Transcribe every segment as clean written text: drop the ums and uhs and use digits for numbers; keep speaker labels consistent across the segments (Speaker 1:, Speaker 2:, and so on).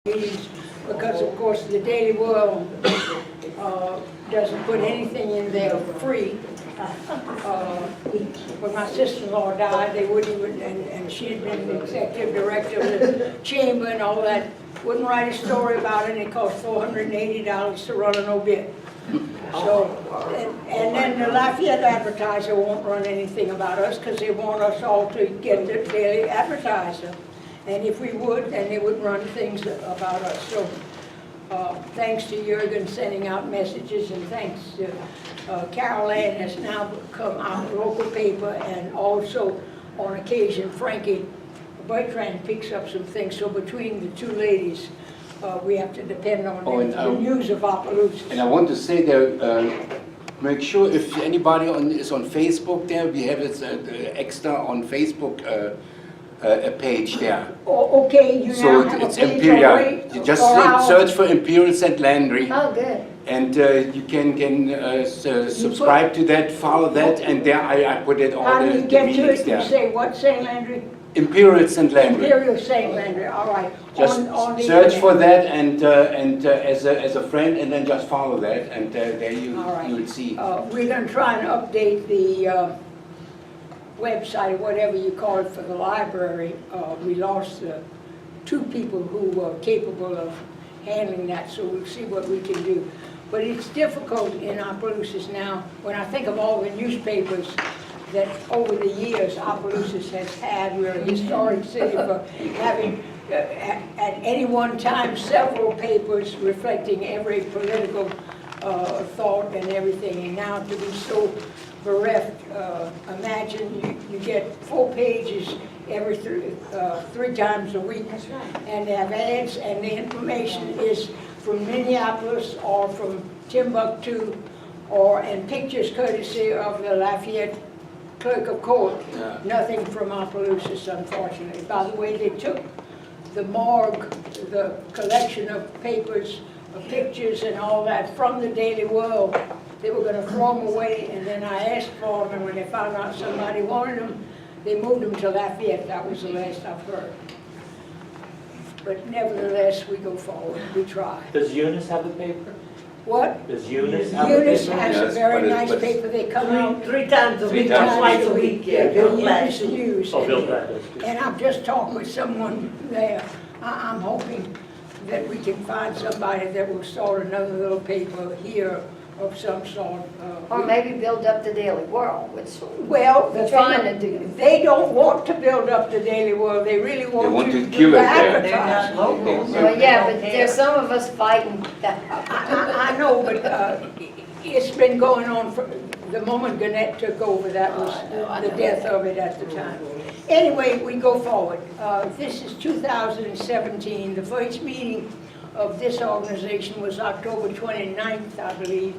Speaker 1: meetings, because of course the Daily World doesn't put anything in there free. When my sister-in-law died, they wouldn't even, and she had been the executive director of the chamber and all that, wouldn't write a story about it, and it cost $480 to run an obit. So, and then the Lafayette Advertiser won't run anything about us because they want us all to get the Daily Advertiser. And if we would, then they would run things about us. So thanks to Jürgen sending out messages, and thanks to Carol Ann has now become our local paper, and also on occasion Frankie Bertrand picks up some things. So between the two ladies, we have to depend on the news of Opelousas.
Speaker 2: And I want to say there, make sure if anybody is on Facebook there, we have it extra on Facebook a page there.
Speaker 1: Oh, okay, you
Speaker 2: so
Speaker 1: now have
Speaker 2: it's
Speaker 1: a page
Speaker 2: Imperial.
Speaker 1: already?
Speaker 2: You just search for Imperial St. Landry.
Speaker 1: Oh, good.
Speaker 2: And you can subscribe to that, follow that, and there I put it all.
Speaker 1: How do you get to it?
Speaker 2: There.
Speaker 1: You say what, St. Landry?
Speaker 2: Imperial St. Landry.
Speaker 1: Imperial St. Landry. All right.
Speaker 2: Just
Speaker 1: on the
Speaker 2: search
Speaker 1: internet.
Speaker 2: for that and as a friend, and then just follow that, and there you will see.
Speaker 1: We're going to try and update the website, or whatever you call it, for the library. We lost two people who were capable of handling that, so we'll see what we can do. But it's difficult in Opelousas now. When I think of all the newspapers that over the years Opelousas has had, we're a historic city for having at any one time several papers reflecting every political thought and everything, and now to be so bereft. Imagine you get 4 pages every 3 times a week, and they have ads, and the information is from Minneapolis or from Timbuktu, and pictures courtesy of the Lafayette Clerk of Court. Nothing from Opelousas, unfortunately. By the way, they took the morgue, the collection of papers, of pictures and all that from the Daily World. They were going to throw them away, and then I asked for them, and when they found out somebody wanted them, they moved them to Lafayette. That was the last I've heard. But nevertheless, we go forward. We try.
Speaker 3: Does Eunice have a paper?
Speaker 1: What?
Speaker 3: Does Eunice have a paper?
Speaker 1: Eunice has a very nice paper. They come out
Speaker 4: 3 times a week, twice a week.
Speaker 1: Yeah, Eunice News.
Speaker 3: Oh, Bill Douglas.
Speaker 1: And I've just talked with someone there. I'm hoping that we can find somebody that will start another little paper here of some sort.
Speaker 5: Or maybe build up the Daily World, which
Speaker 1: well,
Speaker 5: we're trying to do.
Speaker 1: They don't want to build up the Daily World. They really want
Speaker 2: to
Speaker 1: to
Speaker 2: kill it there.
Speaker 1: advertise.
Speaker 5: Well, yeah, but there's some of us fighting that.
Speaker 1: I know, but it's been going on for the moment Gannett took over. That was the death of it at the time. Anyway, we go forward. This is 2017. The first meeting of this organization was October 29th, I believe,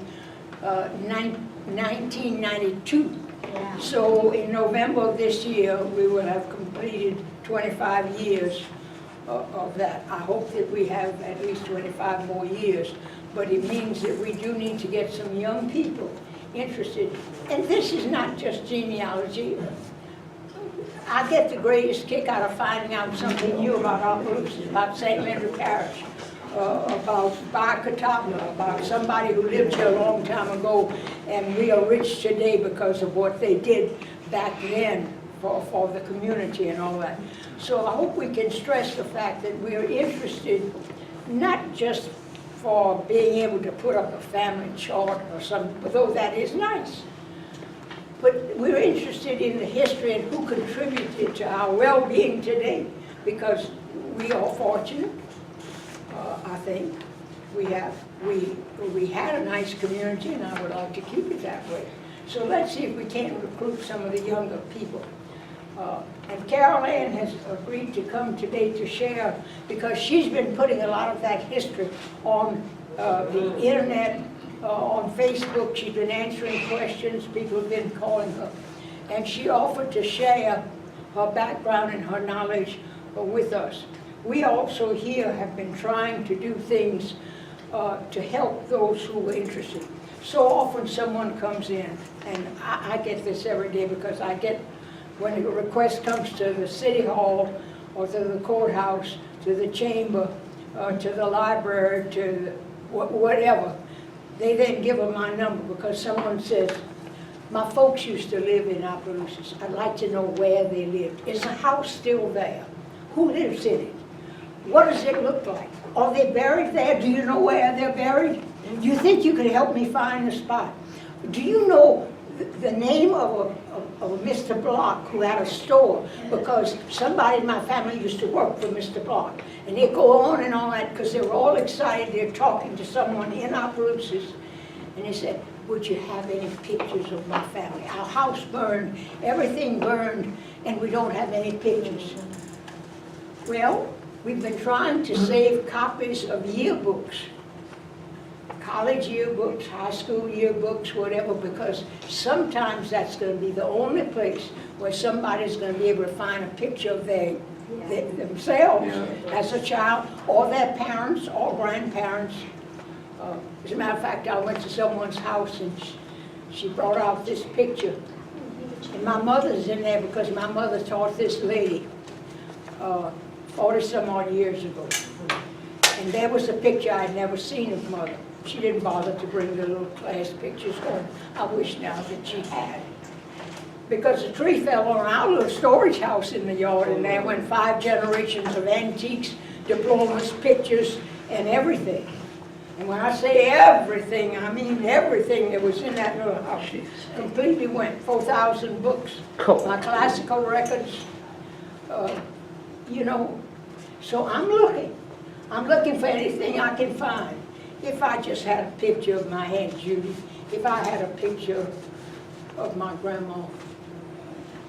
Speaker 1: 1992. Yeah. So in November of this year, we will have completed 25 years of that. I hope that we have at least 25 more years, but it means that we do need to get some young people interested. And this is not just genealogy. I get the greatest kick out of finding out something new about Opelousas, about St. Landry Parish, about Bar Catawba, about somebody who lived here a long time ago, and we are rich today because of what they did back then for the community and all that. So I hope we can stress the fact that we are interested, not just for being able to put up a family chart or something, although that is nice. But we're interested in the history and who contributed to our well-being today, because we are fortunate. I think we had a nice community, and I would like to keep it that way. So let's see if we can't recruit some of the younger people. And Carol Ann has agreed to come today to share, because she's been putting a lot of that history on the internet, on Facebook. She's been answering questions. People have been calling her. And she offered to share her background and her knowledge with us. We also here have been trying to do things to help those who are interested. So often someone comes in, and I get this every day, because I get, when a request comes to the city hall or to the courthouse, to the chamber, to the library, to whatever, they then give them my number because someone says, my folks used to live in Opelousas. I'd like to know where they lived. Is the house still there? Who lives in it? What does it look like? Are they buried there? Do you know where they're buried? Do you think you could help me find a spot? Do you know the name of a Mr. Block who had a store? Because somebody in my family used to work for Mr. Block. And they go on and on that because they were all excited. They're talking to someone in Opelousas. And they said, would you have any pictures of my family? Our house burned, everything burned, and we don't have any pictures. Well, we've been trying to save copies of yearbooks, college yearbooks, high school yearbooks, whatever, because sometimes that's going to be the only place where somebody's going to be able to find a picture of themselves as a child, or their parents or grandparents. As a matter of fact, I went to someone's house and she brought out this picture. And my mother's in there because my mother taught this lady 40-some odd years ago. And there was a picture I had never seen of Mother. She didn't bother to bring the little class pictures home. I wish now that she had. Because a tree fell on our little storage house in the yard, and there went 5 generations of antiques, diplomas, pictures, and everything. And when I say everything, I mean everything that was in that little house. Completely went, 4,000 books.
Speaker 6: Cool.
Speaker 1: My classical records, you know. So I'm looking for anything I can find. If I just had a picture of my Aunt Judy, if I had a picture of my grandma,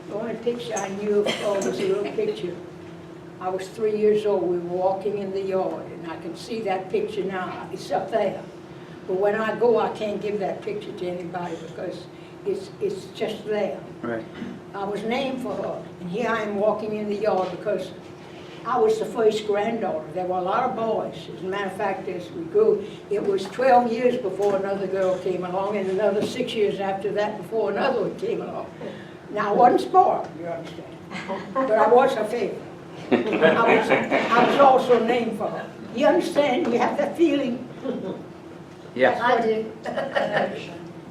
Speaker 1: the only picture I knew of was a little picture. I was 3 years old, we were walking in the yard, and I can see that picture now, it's up there. But when I go, I can't give that picture to anybody because it's just there.
Speaker 6: Right.
Speaker 1: I was named for her, and here I am walking in the yard because I was the first granddaughter. There were a lot of boys. As a matter of fact, as we grew, it was 12 years before another girl came along, and another 6 years after that before another one came along. Now, I wasn't spoiled, you understand, but I was her favorite. I was also named for her. You understand? You have that feeling?
Speaker 6: Yeah.
Speaker 5: I do.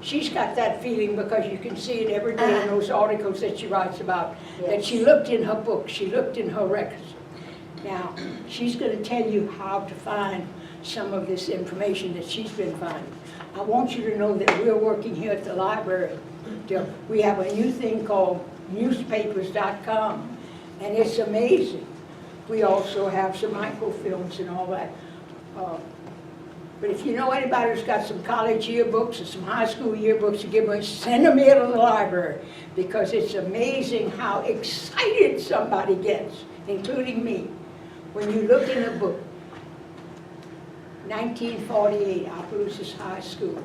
Speaker 1: She's got that feeling because you can see it every day in those articles that she writes about, that she looked in her book, she looked in her records. Now, she's going to tell you how to find some of this information that she's been finding. I want you to know that we're working here at the library. We have a new thing called newspapers.com, and it's amazing. We also have some microfilms and all that. But if you know anybody who's got some college yearbooks or some high school yearbooks to give us, send them here to the library, because it's amazing how excited somebody gets, including me, when you look in a book. 1948, Opelousas High School.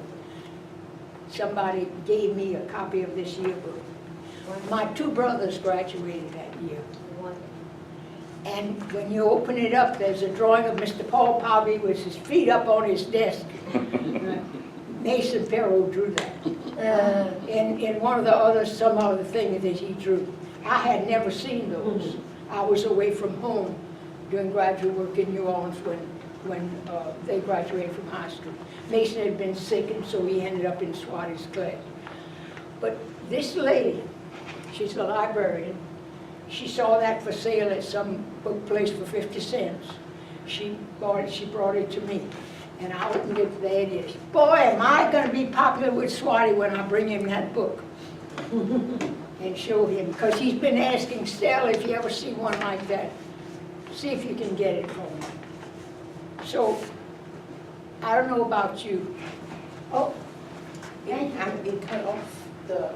Speaker 1: Somebody gave me a copy of this yearbook. My 2 brothers graduated that year. And when you open it up, there's a drawing of Mr. Paul Povey with his feet up on his desk. Mason Perot drew that. And one of the others, some other thing that he drew. I had never seen those. I was away from home doing graduate work in New Orleans when they graduated from high school. Mason had been sick, and so he ended up in Swati's class. But this lady, she's a librarian, she saw that for sale at some book place for 50 cents. She brought it to me. And I opened it, there it is. Boy, am I going to be popular with Swati when I bring him that book and show him. Because he's been asking, Stella, if you ever see one like that, see if you can get it for me. So, I don't know about you. Oh,
Speaker 7: It cut off the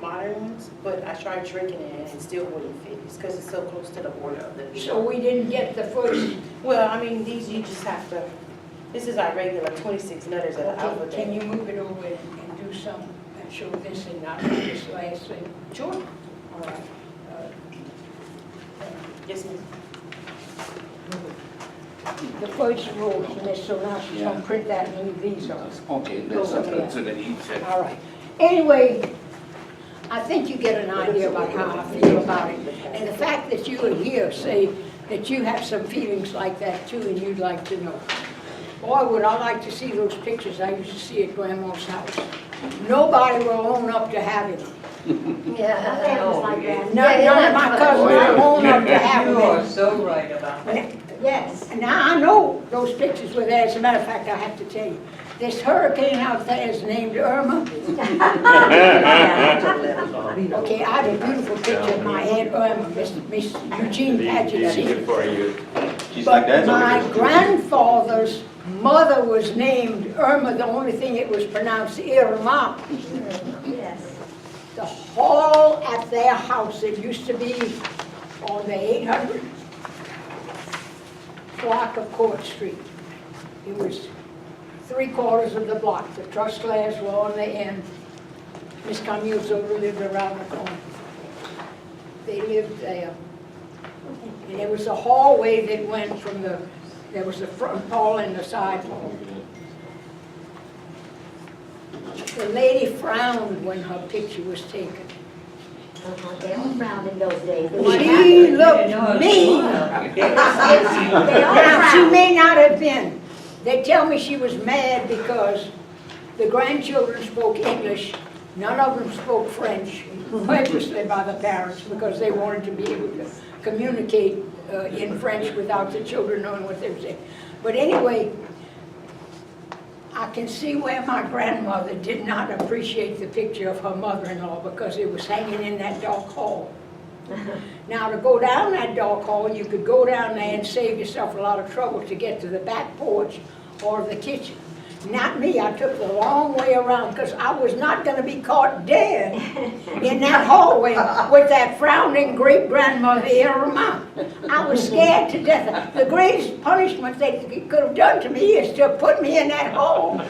Speaker 7: modern ones, but I tried shrinking it and it still wouldn't fit. It's because it's so close to the border of the
Speaker 1: so we didn't get the first.
Speaker 7: Well, I mean, these you just have to, this is our regular 26 letters of the alphabet.
Speaker 1: Can you move it over and do some, and show this and not this last thing?
Speaker 7: Sure.
Speaker 1: All right.
Speaker 7: Yes, ma'am.
Speaker 1: The first row, so now she's going to print that and leave these on.
Speaker 2: Okay, that's so that he said.
Speaker 1: All right. Anyway, I think you get an idea about how I feel about it. And the fact that you are here, say, that you have some feelings like that too, and you'd like to know. Boy, would I like to see those pictures I used to see at Grandma's house. Nobody will own up to having them.
Speaker 5: Yeah.
Speaker 1: None of my cousins will own up to having
Speaker 4: You are
Speaker 1: them.
Speaker 4: so right about that.
Speaker 1: Yes, and now I know those pictures were there. As a matter of fact, I have to tell you, this hurricane out there is named Irma. Okay, I had a beautiful picture of my Aunt Irma, Miss Eugene Paget Senior.
Speaker 6: for you. She's
Speaker 1: But
Speaker 6: like, that's
Speaker 1: my
Speaker 6: okay.
Speaker 1: grandfather's mother was named Irma, the only thing it was pronounced Irma.
Speaker 5: Yes.
Speaker 1: The hall at their house, it used to be on the 800 block of Court Street. It was 3/4 of the block. The truss glass were on the end. Miss Camilzola lived around the corner. They lived there. And there was a hallway that went from there was the front hall and the side hall. The lady frowned when her picture was taken.
Speaker 8: They all frowned in those days.
Speaker 1: She looked mean.
Speaker 8: They all
Speaker 1: Now, she
Speaker 8: frowned.
Speaker 1: may not have been. They tell me she was mad because the grandchildren spoke English. None of them spoke French, purposely by the parents, because they wanted to be able to communicate in French without the children knowing what they were saying. But anyway, I can see where my grandmother did not appreciate the picture of her mother-in-law because it was hanging in that dark hall. Now, to go down that dark hall, you could go down there and save yourself a lot of trouble to get to the back porch or the kitchen. Not me, I took the long way around because I was not going to be caught dead in that hallway with that frowning great-grandmother Irma. I was scared to death. The greatest punishment they could have done to me is to put me in that hole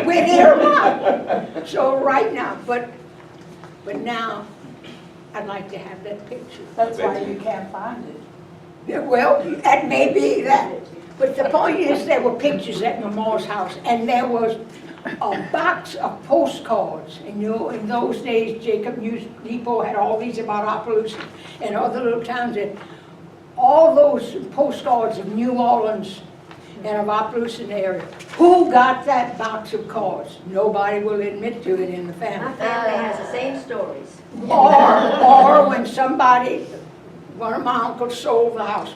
Speaker 1: with Irma. So right now, but now, I'd like to have that picture.
Speaker 4: That's why you can't find it.
Speaker 1: Yeah, well, that may be that. But the point is, there were pictures at Mama's house, and there was a box of postcards. And you know, in those days, Jacob News Depot had all these about Opelousas and other little towns. And all those postcards of New Orleans and of Opelousas area. Who got that box of cards? Nobody will admit to it in the
Speaker 8: My
Speaker 1: family.
Speaker 8: family has the same stories.
Speaker 1: Or when somebody, one of my uncles sold the house.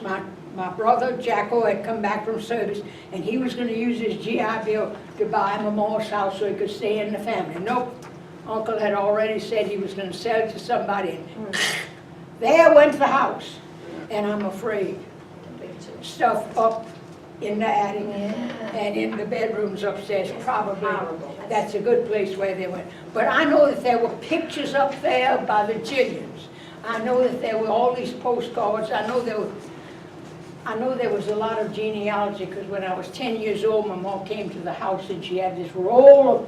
Speaker 1: My brother Jacko had come back from service, and he was going to use his GI Bill to buy Mama's house so he could stay in the family. Nope. Uncle had already said he was going to sell it to somebody. And there went the house, and I'm afraid stuff up in the attic and in the bedrooms upstairs, probably. That's a good place where they went. But I know that there were pictures up there by the Jillians. I know that there were all these postcards. I know there was a lot of genealogy because when I was 10 years old, my mom came to the house and she had this roll of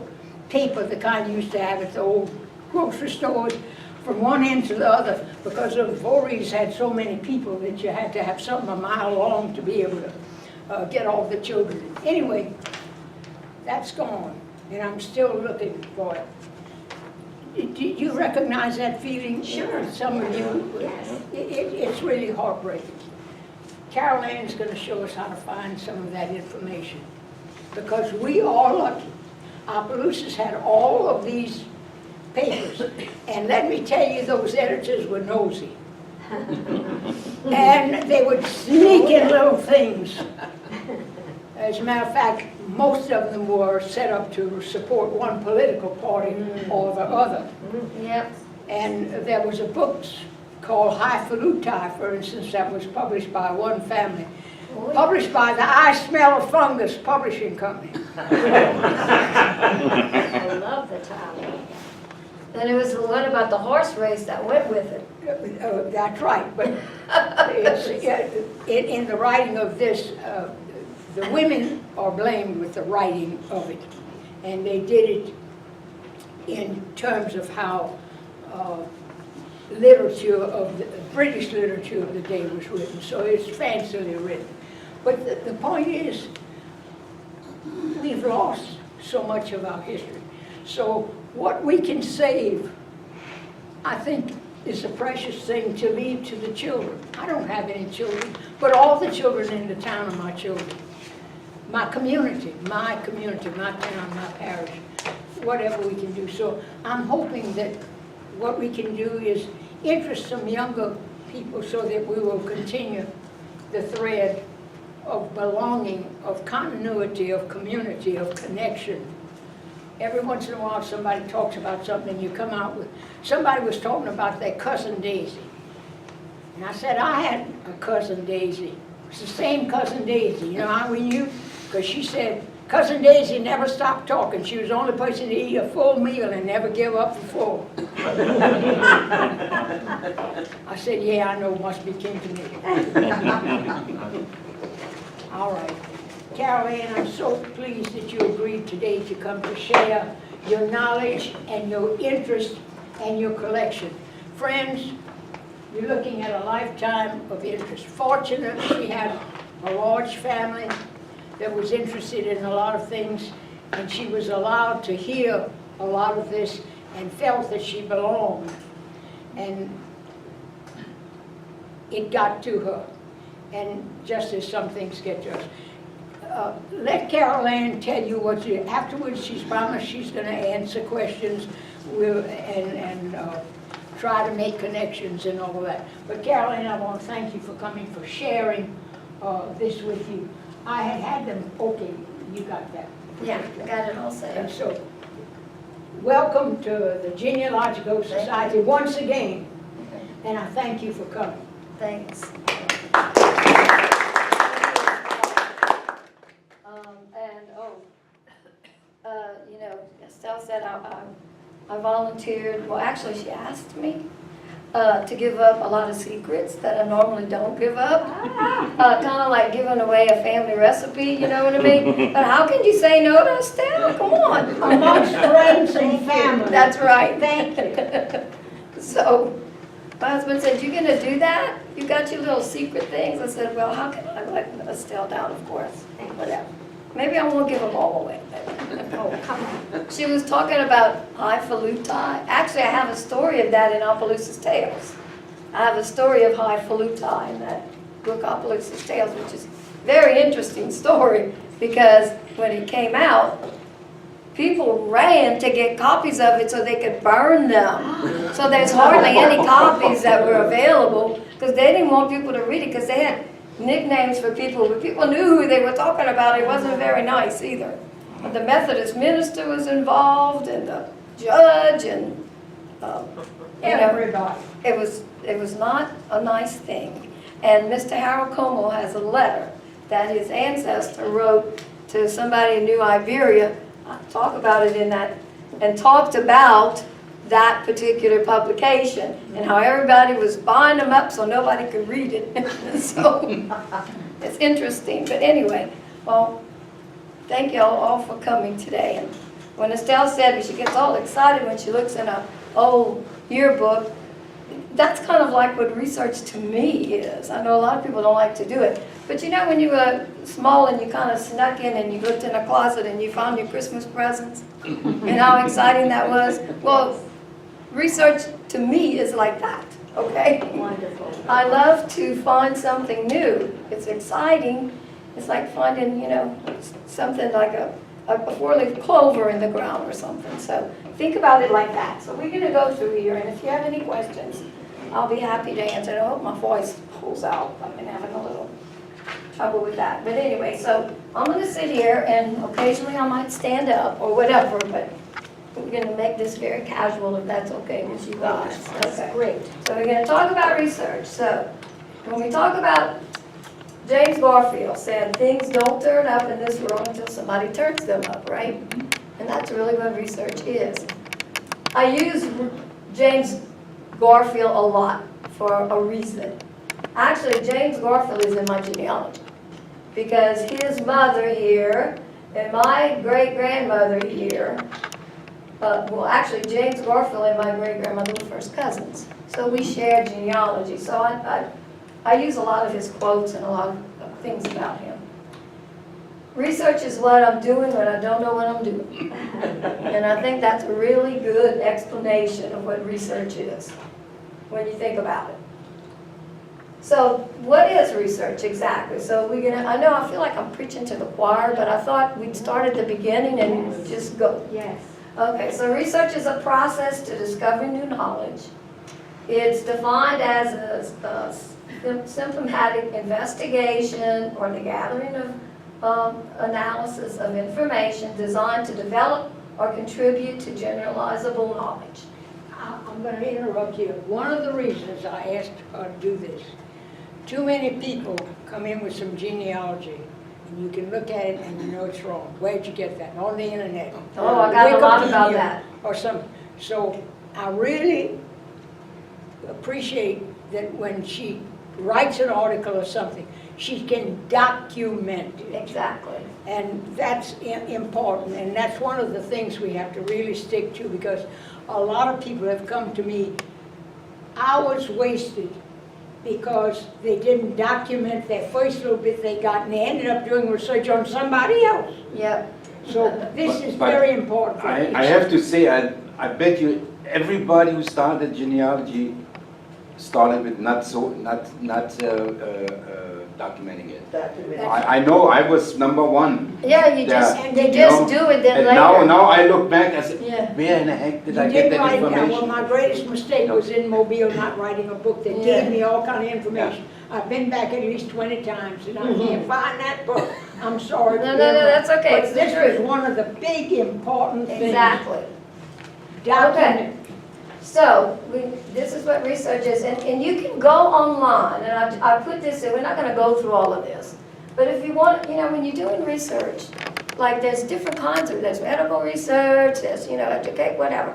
Speaker 1: paper, the kind you used to have at the old grocery stores, from one end to the other, because the Voorhees had so many people that you had to have something a mile long to be able to get all the children. Anyway, that's gone, and I'm still looking for it. Do you recognize that feeling?
Speaker 8: Sure.
Speaker 1: Some of you?
Speaker 8: Yes.
Speaker 1: It's really heartbreaking. Carol Ann's going to show us how to find some of that information, because we are lucky. Opelousas had all of these papers, and let me tell you, those editors were nosy. And they would sneak in little things. As a matter of fact, most of them were set up to support one political party or the other.
Speaker 5: Yep.
Speaker 1: And there was a book called Highfalutin, for instance, that was published by one family. Published by the I Smell of Fungus Publishing Company.
Speaker 8: I love the title.
Speaker 5: And it was the one about the horse race that went with it.
Speaker 1: That's right, but in the writing of this, the women are blamed with the writing of it. And they did it in terms of how literature of the British literature of the day was written. So it's fancily written. But the point is, we've lost so much of our history. So what we can save, I think is a precious thing to leave to the children. I don't have any children, but all the children in the town are my children. My community, my town, my parish, whatever we can do. So I'm hoping that what we can do is interest some younger people so that we will continue the thread of belonging, of continuity, of community, of connection. Every once in a while somebody talks about something and you come out with, somebody was talking about their cousin Daisy. And I said, I had a cousin Daisy. It's the same cousin Daisy. You know how we knew? Because she said, Cousin Daisy never stopped talking. She was the only person to eat a full meal and never give up the full. I said, yeah, I know, must be kin to me. All right. Carol Ann, I'm so pleased that you agreed today to come to share your knowledge and your interest and your collection. Friends, you're looking at a lifetime of interest. Fortunate she had a large family that was interested in a lot of things, and she was allowed to hear a lot of this and felt that she belonged. And it got to her, and just as some things get to us. Let Carol Ann tell you what you, afterwards she's promised she's going to answer questions and try to make connections and all of that. But Carol Ann, I want to thank you for coming, for sharing this with you. I had them, okay, you got that.
Speaker 5: Yeah, I got it all
Speaker 1: And
Speaker 5: set.
Speaker 1: so, welcome to the Genealogical Society once again, and I thank you for coming.
Speaker 5: Thanks. You know, Estelle said I volunteered, well, actually, she asked me to give up a lot of secrets that I normally don't give up. Kind of like giving away a family recipe, you know what I mean? But how can you say no to Estelle? Come on.
Speaker 1: Amongst friends and family.
Speaker 5: That's right.
Speaker 8: Thank you.
Speaker 5: So my husband said, "You're going to do that? You got your little secret things?" I said, "Well, how can I let Estelle down, of course? Whatever. Maybe I won't give them all away."
Speaker 8: Oh, come on.
Speaker 5: She was talking about highfalutin. Actually, I have a story of that in Opelousas Tales. I have a story of highfalutin in that book, Opelousas Tales, which is a very interesting story because when it came out, people ran to get copies of it so they could burn them. So there's hardly any copies that were available because they didn't want people to read it because they had nicknames for people, but people knew who they were talking about. It wasn't very nice either. But the Methodist minister was involved, and the judge, and you know,
Speaker 1: Everybody.
Speaker 5: it was not a nice thing. And Mr. Harold Como has a letter that his ancestor wrote to somebody in New Iberia. I talk about it in that, and talked about that particular publication and how everybody was buying them up so nobody could read it. So it's interesting. But anyway, well, thank you all for coming today. And when Estelle said she gets all excited when she looks in an old yearbook, that's kind of like what research to me is. I know a lot of people don't like to do it. But you know when you were small and you kind of snuck in and you looked in a closet and you found your Christmas presents and how exciting that was? Well, research to me is like that, okay?
Speaker 8: Wonderful.
Speaker 5: I love to find something new. It's exciting. It's like finding, you know, something like a four-leaf clover in the ground or something. So think about it like that. So we're going to go through here, and if you have any questions, I'll be happy to answer. I hope my voice pulls out. I've been having a little trouble with that. But anyway, so I'm going to sit here, and occasionally I might stand up or whatever, but we're going to make this very casual if that's okay with you guys. Okay.
Speaker 8: Great.
Speaker 5: So we're going to talk about research. So when we talk about James Garfield said things don't turn up in this world until somebody turns them up, right? And that's really what research is. I use James Garfield a lot for a reason. Actually, James Garfield is in my genealogy because his mother here and my great-grandmother here, well, actually, James Garfield and my great-grandmother were first cousins. So we share genealogy. So I use a lot of his quotes and a lot of things about him. Research is what I'm doing when I don't know what I'm doing. And I think that's a really good explanation of what research is. when you think about it. So what is research exactly? So I know I feel like I'm preaching to the choir, but I thought we'd start at the beginning and just go.
Speaker 8: Yes.
Speaker 5: Okay, so research is a process to discover new knowledge. It's defined as a systematic investigation or the gathering of analysis of information designed to develop or contribute to generalizable knowledge.
Speaker 1: I'm going to interrupt you. One of the reasons I asked her to do this, too many people come in with some genealogy, and you can look at it and you know it's wrong. Where'd you get that? On the internet.
Speaker 5: Oh, I got a lot about
Speaker 1: Wikipedia
Speaker 5: that.
Speaker 1: Or something. So I really appreciate that when she writes an article or something, she can document it.
Speaker 5: Exactly.
Speaker 1: And that's important, and that's one of the things we have to really stick to, because a lot of people have come to me, hours wasted, because they didn't document their first little bit they got, and they ended up doing research on somebody else.
Speaker 5: Yep.
Speaker 1: So this is
Speaker 2: But
Speaker 1: very important. for
Speaker 2: I
Speaker 1: each-
Speaker 2: have to say, I bet you everybody who started genealogy started with not documenting it. I know I was number one.
Speaker 5: Yeah, you just,
Speaker 1: Yeah.
Speaker 5: you
Speaker 1: And
Speaker 5: just
Speaker 2: know,
Speaker 5: do it then
Speaker 2: And
Speaker 5: later.
Speaker 2: now I look back, I said,
Speaker 5: Yeah.
Speaker 2: where in the heck did
Speaker 1: You
Speaker 2: I get
Speaker 1: did
Speaker 2: that
Speaker 1: write down. Well,
Speaker 2: information?
Speaker 1: my greatest mistake was in Mobile not writing a book that
Speaker 5: Yeah.
Speaker 1: gave me all kind of information. I've been back at least 20 times, and I can't find that book. I'm sorry.
Speaker 5: No, that's okay. It's
Speaker 1: But
Speaker 5: the
Speaker 1: this
Speaker 5: truth.
Speaker 1: is one of the big important things.
Speaker 5: Exactly.
Speaker 1: Document.
Speaker 5: So, this is what research is, and you can go online, and I put this in, we're not gonna go through all of this. But if you want, when you're doing research, like there's different kinds there's medical research, there's, educate, whatever.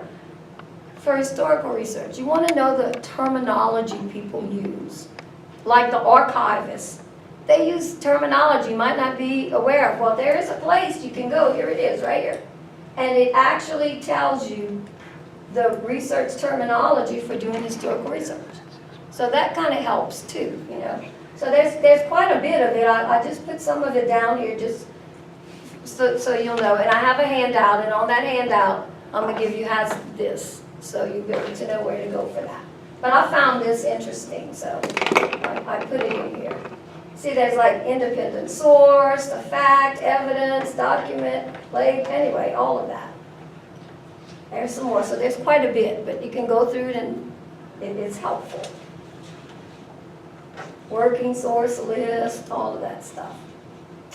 Speaker 5: For historical research, you wanna know the terminology people use. Like the archivists, they use terminology you might not be aware of. Well, there is a place you can go, here it is, right here. And it actually tells you the research terminology for doing historical research. So that kind of helps too, So there's quite a bit of it. I just put some of it down here just so you'll know. And I have a handout, and on that handout, I'm gonna give you this, so you'll be able to know where to go for that. But I found this interesting, so I put it in here. See, there's like independent source, the fact, evidence, document, anyway, all of that. There's some more, so there's quite a bit, but you can go through it and it is helpful. Working source list, all of that stuff.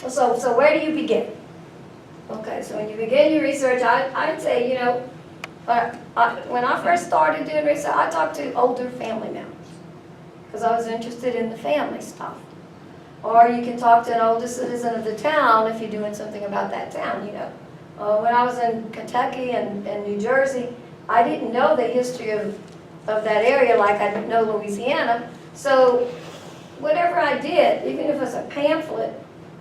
Speaker 5: So where do you begin? Okay, so when you begin your research, I'd say, when I first started doing research, I talked to older family members because I was interested in the family stuff. Or you can talk to an older citizen of the town if you're doing something about that town, When I was in Kentucky and New Jersey, I didn't know the history of that area like I didn't know Louisiana. So whatever I did, even if it was a pamphlet,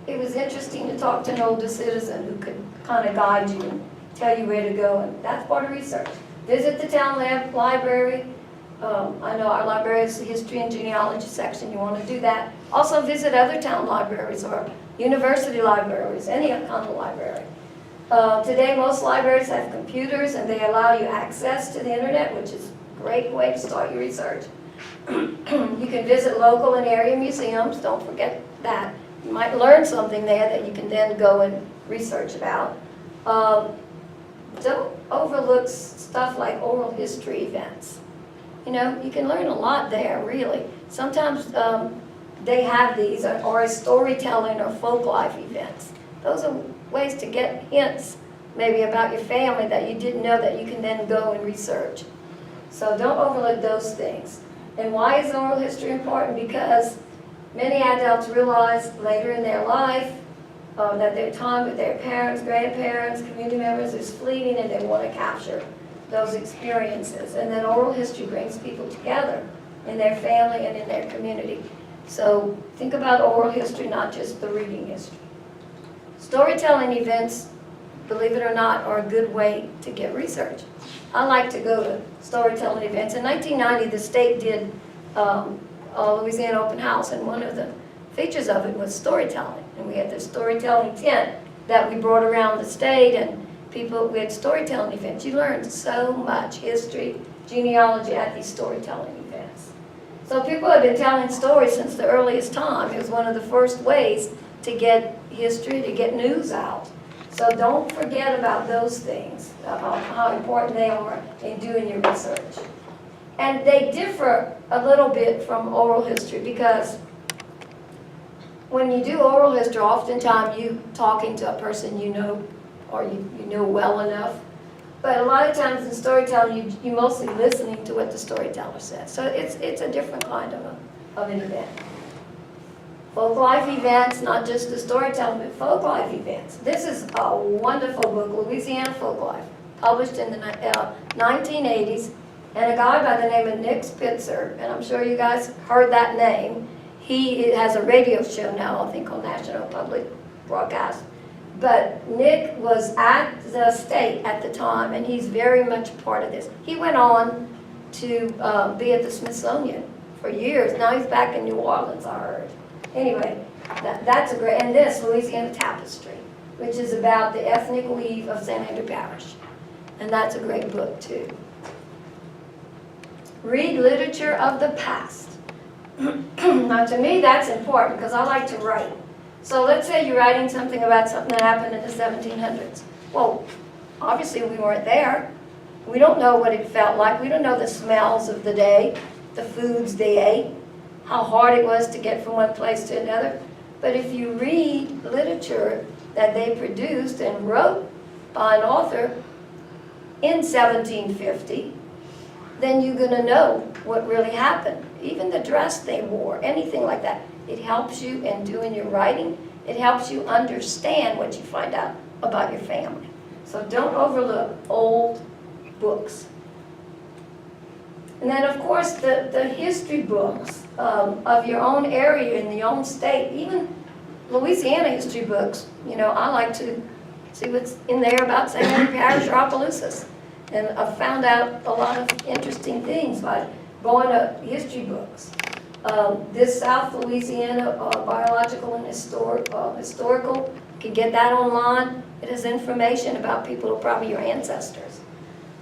Speaker 5: it was interesting to talk to an older citizen who could kind of guide you and tell you where to go, and that's part of research. Visit the town library. I know our library has the history and genealogy section. You want to do that. Also visit other town libraries or university libraries, any kind of library. Today, most libraries have computers and they allow you access to the internet, which is a great way to start your research. You can visit local and area museums, don't forget that. You might learn something there that you can then go and research about. Don't overlook stuff like oral history events. You can learn a lot there, really. Sometimes they have these, or a storytelling or folk life events. Those are ways to get hints, maybe about your family that you didn't know that you can then go and research. So don't overlook those things. And why is oral history important? Because many adults realize later in their life that their time with their parents, grandparents, community members is fleeting, and they want to capture those experiences. And then oral history brings people together in their family and in their community. So think about oral history, not just the reading history. Storytelling events, believe it or not, are a good way to get research. I like to go to storytelling events. In 1990, the state did a Louisiana open house, and one of the features of it was storytelling. And we had this storytelling tent that we brought around the state, and we had storytelling events. You learned so much history, genealogy at these storytelling events. So people have been telling stories since the earliest time. It was one of the first ways to get history, to get news out. So don't forget about those things, how important they are in doing your research. And they differ a little bit from oral history because when you do oral history, oftentimes you talking to a person you know or you know well enough. But a lot of times in storytelling, you're mostly listening to what the storyteller says. So it's a different kind of an event. Folk life events, not just the storytelling, but folk life events. This is a wonderful book, Louisiana Folk Life, published in the 1980s. And a guy by the name of Nick Spitzer, and I'm sure you guys heard that name. He has a radio show now, I think, on National Public Broadcast. But Nick was at the state at the time, and he's very much a part of this. He went on to be at the Smithsonian for years. Now he's back in New Orleans, I heard. Anyway, that's a great, and this, Louisiana Tapestry, which is about the ethnic weave of St. Andrew Parish. And that's a great book, too. Read literature of the past. Now, to me, that's important because I like to write. So let's say you're writing something about something that happened in the 1700s. Well, obviously we weren't there. We don't know what it felt like. We don't know the smells of the day, the foods they ate, how hard it was to get from one place to another. But if you read literature that they produced and wrote by an author in 1750, then you're going to know what really happened. Even the dress they wore, anything like that. It helps you in doing your writing. It helps you understand what you find out about your family. So don't overlook old books. And then, of course, the history books of your own area in your own state, even Louisiana history books. You know, I like to see what's in there about St. Andrew Parish or Opelousas. And I've found out a lot of interesting things by going to history books. This South Louisiana Biological and Historical, you can get that online. It has information about people who are probably your ancestors.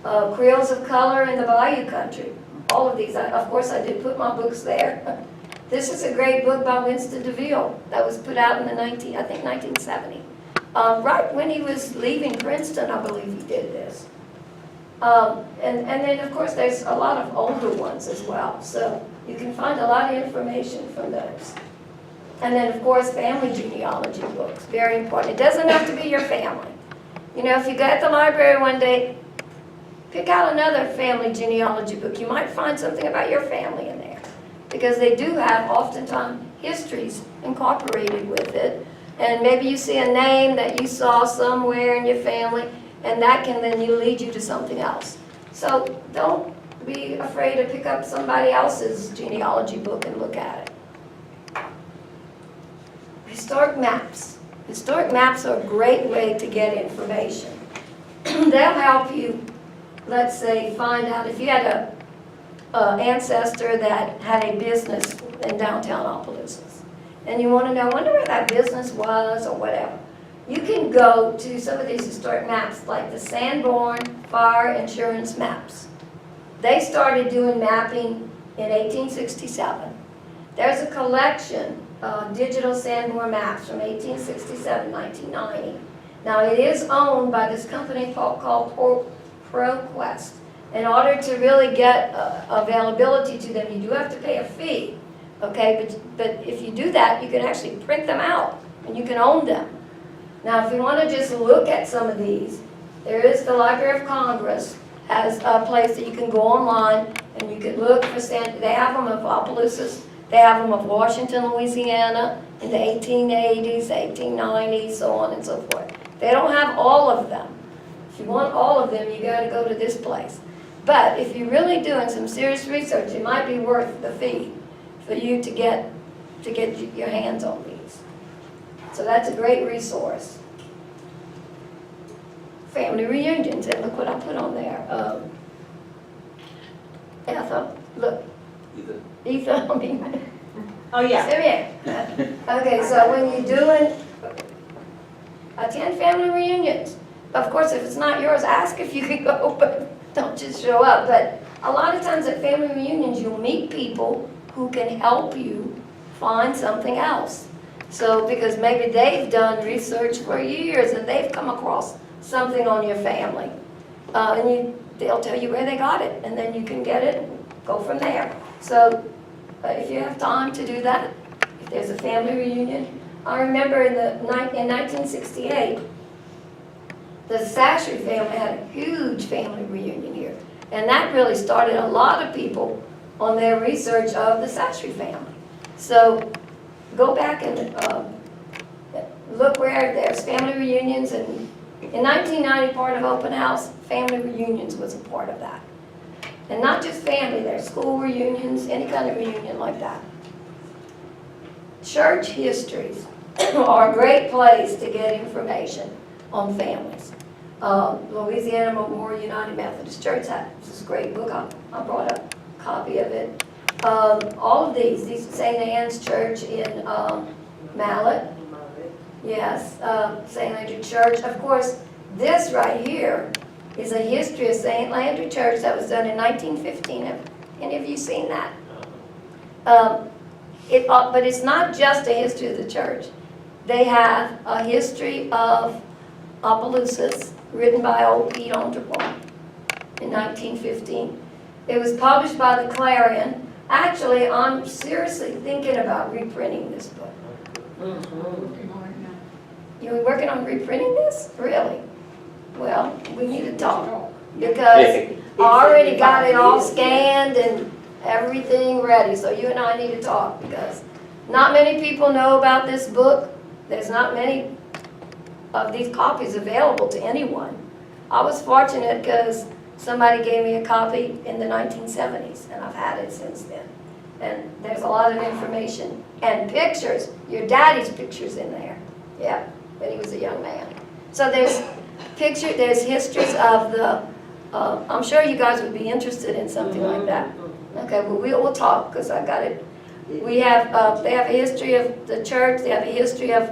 Speaker 5: Creoles of Color in the Bayou Country. All of these, of course I did put my books there. This is a great book by Winston DeVille that was put out in the 1970. Right when he was leaving Princeton, I believe he did this. And then, of course, there's a lot of older ones as well. So you can find a lot of information from those. And then, of course, family genealogy books, very important. It doesn't have to be your family. You know, if you go at the library one day, pick out another family genealogy book. You might find something about your family in there. Because they do have, oftentimes, histories incorporated with it. And maybe you see a name that you saw somewhere in your family, and that can then lead you to something else. So don't be afraid to pick up somebody else's genealogy book and look at it. Historic maps. Historic maps are a great way to get information. They'll help you, let's say, find out if you had an ancestor that had a business in downtown Opelousas, and you want to know, I wonder where that business was or whatever. You can go to some of these historic maps, like the Sanborn Fire Insurance Maps. They started doing mapping in 1867. There's a collection of digital Sanborn maps from 1867, 1990. Now it is owned by this company called ProQuest. In order to really get availability to them, you do have to pay a fee. Okay, but if you do that, you can actually print them out and you can own them. Now, if you want to just look at some of these, there is the Library of Congress has a place that you can go online and you can look for, they have them of Opelousas, they have them of Washington, Louisiana in the 1880s, 1890s, so on and so forth. They don't have all of them. If you want all of them, you got to go to this place. But if you're really doing some serious research, it might be worth the fee for you to get your hands on these. So that's a great resource. Family reunions, and look what I put on there. Ethel, look. Ethan, I mean.
Speaker 4: Oh, yeah.
Speaker 5: Simeon. Okay, so when you're doing, attend family reunions. Of course, if it's not yours, ask if you can go, but don't just show up. But a lot of times at family reunions, you'll meet people who can help you find something else. So, because maybe they've done research for years and they've come across something on your family. And they'll tell you where they got it, and then you can get it and go from there. So, if you have time to do that, if there's a family reunion. I remember in 1968, the Ancestry family had a huge family reunion here. And that really started a lot of people on their research of the Ancestry family. So go back and look where there's family reunions. And in 1990, part of Open House, family reunions was a part of that. And not just family, there's school reunions, any kind of reunion like that. Church histories are a great place to get information on families. Louisiana Memorial United Methodist Church has this great book. I brought a copy of it. All of these St. Anne's Church in Mallet. Yes, St. Landry Church. Of course, this right here is a history of St. Landry Church that was done in 1915. Have any of you seen that? But it's not just a history of the church. They have a history of Opelousas, written by old Pete Onderborn in 1915. It was published by the Clarion. Actually, I'm seriously thinking about reprinting this book. You're working on reprinting this? Really? Well, we need to talk, because I already got it all scanned and everything ready, so you and I need to talk, because not many people know about this book. There's not many of these copies available to anyone. I was fortunate because somebody gave me a copy in the 1970s, and I've had it since then. And there's a lot of information and pictures. Your daddy's pictures in there. Yeah, when he was a young man. So there's histories of the, I'm sure you guys would be interested in something like that. Okay, well, we'll talk, because I got it. We have, they have a history of the church, they have a history of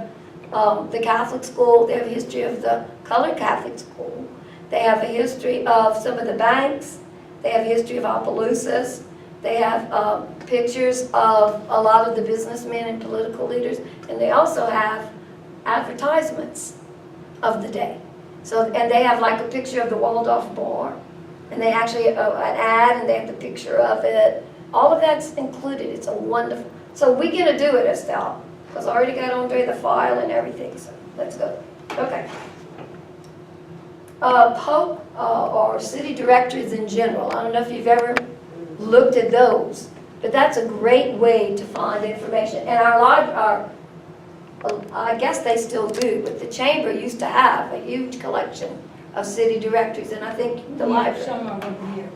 Speaker 5: the Catholic school, they have a history of the colored Catholic school, they have a history of some of the banks, they have a history of Opelousas, they have pictures of a lot of the businessmen and political leaders, and they also have advertisements of the day. So, and they have like a picture of the Waldorf bar, and they actually, an ad, and they have the picture of it. All of that's included. It's a wonderful, so we're gonna do it, Estelle, because I already got Andre the file and everything, so let's go. Okay. Pope or city directories in general. I don't know if you've ever looked at those, but that's a great way to find information. And I guess they still do, but the chamber used to have a huge collection of city directories, and I think the library.
Speaker 1: Some of them here.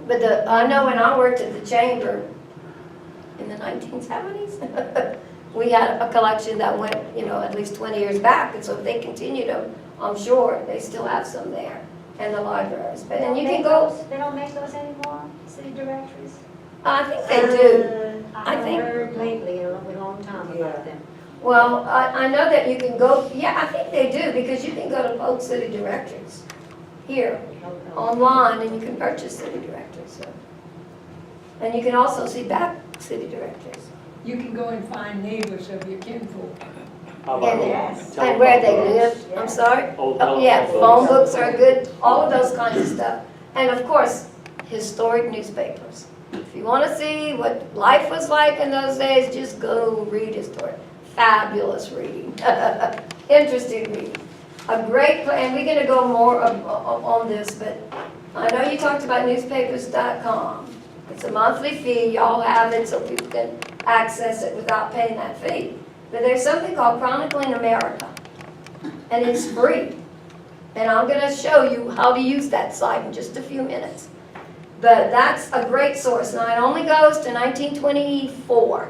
Speaker 5: But I know when I worked at the chamber in the 1970s, we had a collection that went, at least 20 years back, and so if they continue to, I'm sure they still have some there, and the libraries. But then you can go.
Speaker 8: They don't make those anymore, city directories?
Speaker 5: I think they do.
Speaker 8: I
Speaker 5: think-
Speaker 8: heard lately, a long time about them.
Speaker 5: Well, I know that you can go, yeah, I think they do, because you can go to both city directories here online, and you can purchase city directories. So. And you can also see back city directories.
Speaker 1: You can go and find neighbors of your kinfolk.
Speaker 3: How about
Speaker 8: Yes.
Speaker 5: And where they
Speaker 3: telephone
Speaker 5: live,
Speaker 3: books?
Speaker 5: I'm sorry?
Speaker 3: Old
Speaker 5: Oh, yeah,
Speaker 3: telephone
Speaker 5: phone
Speaker 3: books.
Speaker 5: books are good, all of those kinds of stuff. And of course, historic newspapers. If you want to see what life was like in those days, just go read historic. Fabulous reading, interesting reading. A great, and we're going to go more on this, but I know you talked about newspapers.com. It's a monthly fee, y'all have it so people can access it without paying that fee. But there's something called Chronicling America, and it's free. And I'm going to show you how to use that site in just a few minutes. But that's a great source. Now, it only goes to 1924,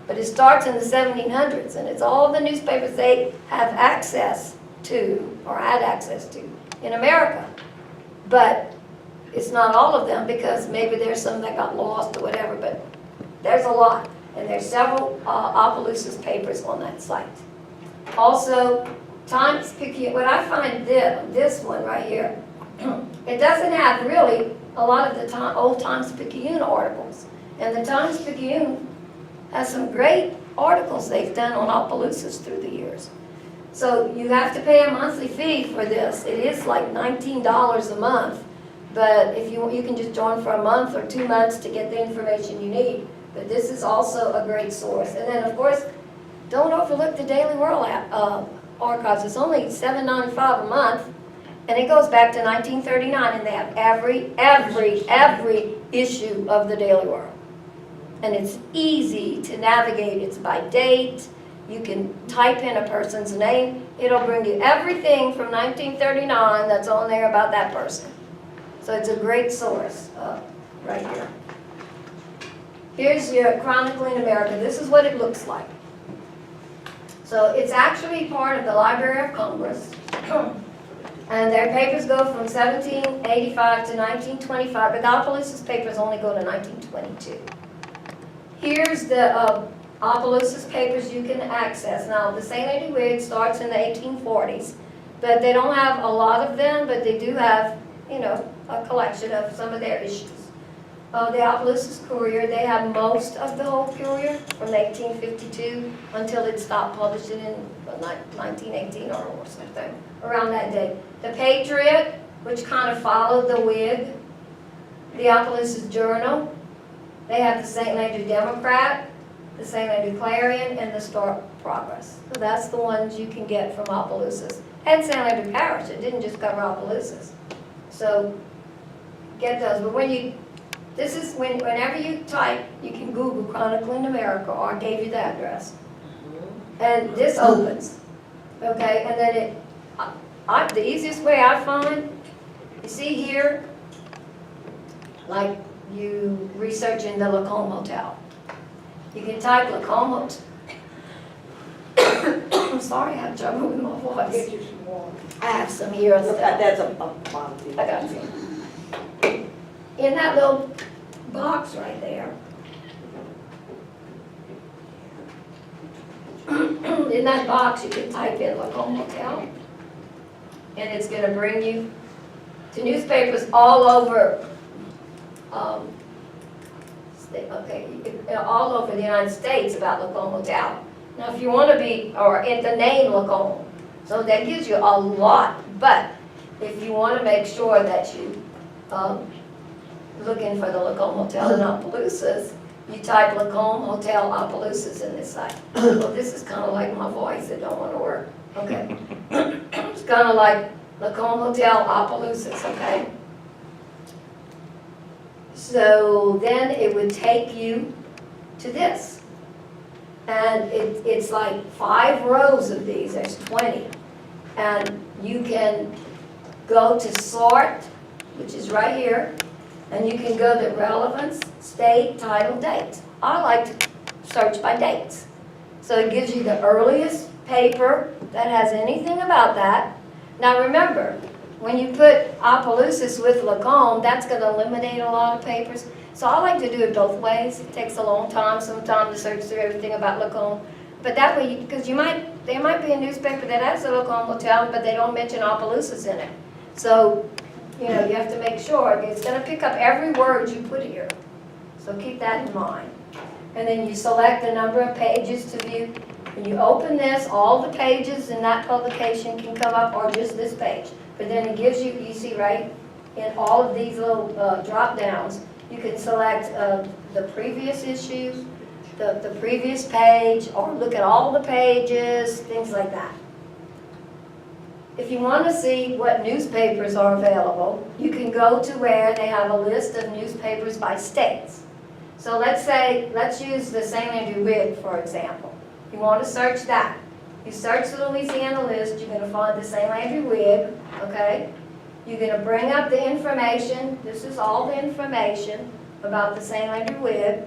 Speaker 5: but it starts in the 1700s, and it's all the newspapers they have access to, or had access to, in America. But it's not all of them, because maybe there's some that got lost or whatever, but there's a lot. And there's several Opelousas papers on that site. Also, Times-Picayune, what I find this one right here, it doesn't have really a lot of the old Times-Picayune articles. And the Times-Picayune has some great articles they've done on Opelousas through the years. So you have to pay a monthly fee for this. It is like $19 a month, but if you can just join for a month or 2 months to get the information you need. But this is also a great source. And then, of course, don't overlook the Daily World archives. It's only $7.95 a month, and it goes back to 1939, and they have every issue of the Daily World. And it's easy to navigate. It's by date. You can type in a person's name. It'll bring you everything from 1939 that's on there about that person. So it's a great source right here. Here's your Chronicling America. This is what it looks like. So it's actually part of the Library of Congress. And their papers go from 1785 to 1925, but the Opelousas papers only go to 1922. Here's the Opelousas papers you can access. Now, the St. Landry Whig starts in the 1840s, but they don't have a lot of them, but they do have, you know, a collection of some of their issues. The Opelousas Courier, they have most of the whole Courier from 1852 until it stopped publishing in 1918 or something, around that date. The Patriot, which kind of followed the Whig. The Opelousas Journal. They have the St. Landry Democrat, the St. Landry Clarion, and the Star Progress. So that's the ones you can get from Opelousas. And St. Landry Parish, it didn't just cover Opelousas. So get those. But this is whenever you type, you can Google Chronicling America, or I gave you the address. And this opens, okay? And then the easiest way I find, you see here, like you research in the Lacombe Hotel. You can type Lacombe Hotel. I'm sorry, I have trouble with my voice. I have some here.
Speaker 4: That's a
Speaker 5: I got you. In that little box right there. In that box, you can type in Lacombe Hotel, and it's going to bring you to newspapers all over. All over the United States about Lacombe Hotel. Now, if you want to be, or in the name Lacombe, so that gives you a lot. But if you want to make sure that you looking for the Lacombe Hotel in Opelousas, you type Lacombe Hotel Opelousas in this site. Well, this is kind of like my voice. It don't want to work. Okay. It's kind of like Lacombe Hotel Opelousas. Okay. So then it would take you to this. And it's like 5 rows of these. There's 20. And you can go to sort, which is right here. And you can go to relevance, state, title, date. I like to search by dates. So it gives you the earliest paper that has anything about that. Now remember, when you put Opelousas with Lacombe, that's going to eliminate a lot of papers. So I like to do it both ways. It takes a long time, sometimes, to search through everything about Lacombe. But that way, because there might be a newspaper that has the Lacombe Hotel, but they don't mention Opelousas in it. So, you know, you have to make sure it's going to pick up every word you put here. So keep that in mind. And then you select the number of pages to view. When you open this, all the pages in that publication can come up, or just this page. But then it gives you, you see right, in all of these little drop downs, you can select the previous issue, the previous page, or look at all the pages, things like that. If you want to see what newspapers are available, you can go to where they have a list of newspapers by states. So let's use the St. Landry Whig, for example. You want to search that. You search the Louisiana list, you're going to find the St. Landry Whig, okay? You're going to bring up the information. This is all the information about the St. Landry Whig.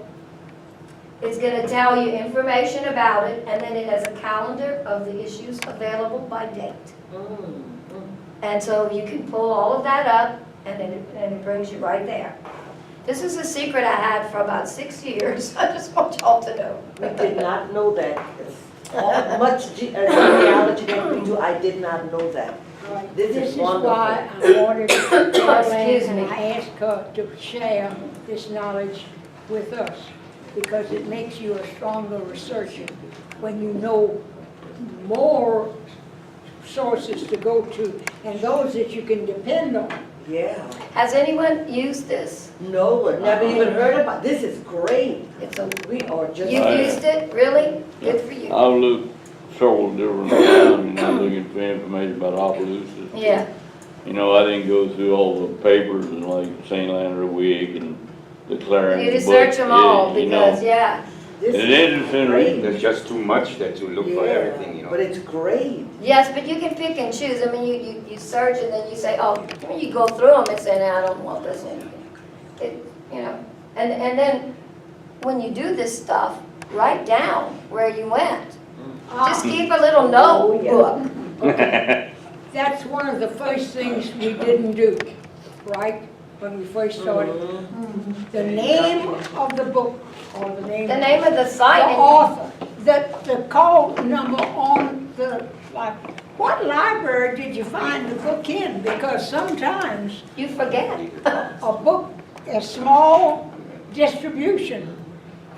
Speaker 5: It's going to tell you information about it, and then it has a calendar of the issues available by date. And so you can pull all of that up, and it brings you right there. This is a secret I had for about 6 years. I just want y'all to know.
Speaker 4: I did not know that. Much genealogy that we do, I did not know that. This is wonderful.
Speaker 1: Why I wanted to tell
Speaker 5: Excuse
Speaker 1: Ann,
Speaker 5: me.
Speaker 1: and I asked her to share this knowledge with us, because it makes you a stronger researcher when you know more sources to go to, and those that you can depend on.
Speaker 4: Yeah.
Speaker 5: Has anyone used this?
Speaker 4: No, I never even heard about, this is great.
Speaker 5: It's a,
Speaker 4: We are just.
Speaker 5: you've used it, really? Good for you.
Speaker 9: I've looked several different times, and I'm looking for information about Opelousas.
Speaker 5: Yeah,
Speaker 9: You know, I didn't go through all the papers and like St. Landry Wig and declaring.
Speaker 5: you
Speaker 9: the
Speaker 5: just search
Speaker 9: book.
Speaker 5: them all,
Speaker 9: Yeah, you know,
Speaker 5: because, yeah.
Speaker 4: This
Speaker 9: It
Speaker 4: is
Speaker 9: interesting
Speaker 4: great.
Speaker 9: reading.
Speaker 2: There's just too much that you look for
Speaker 4: Yeah,
Speaker 2: everything, you know.
Speaker 4: but it's great.
Speaker 5: Yes, but you can pick and choose. I mean, you search and then you say, oh, when you go through them and say, no, I don't want this one. It, you know, and then when you do this stuff, write down where you went. Just keep a little
Speaker 4: Oh, yeah.
Speaker 5: notebook.
Speaker 1: That's one of the first things we didn't do, right? When we first started. The name of the book, or the name.
Speaker 5: The name of the
Speaker 1: The
Speaker 5: site. and
Speaker 1: author, the call number on the, like, what library did you find the book in? Because sometimes
Speaker 5: You forget.
Speaker 1: a book, a small distribution,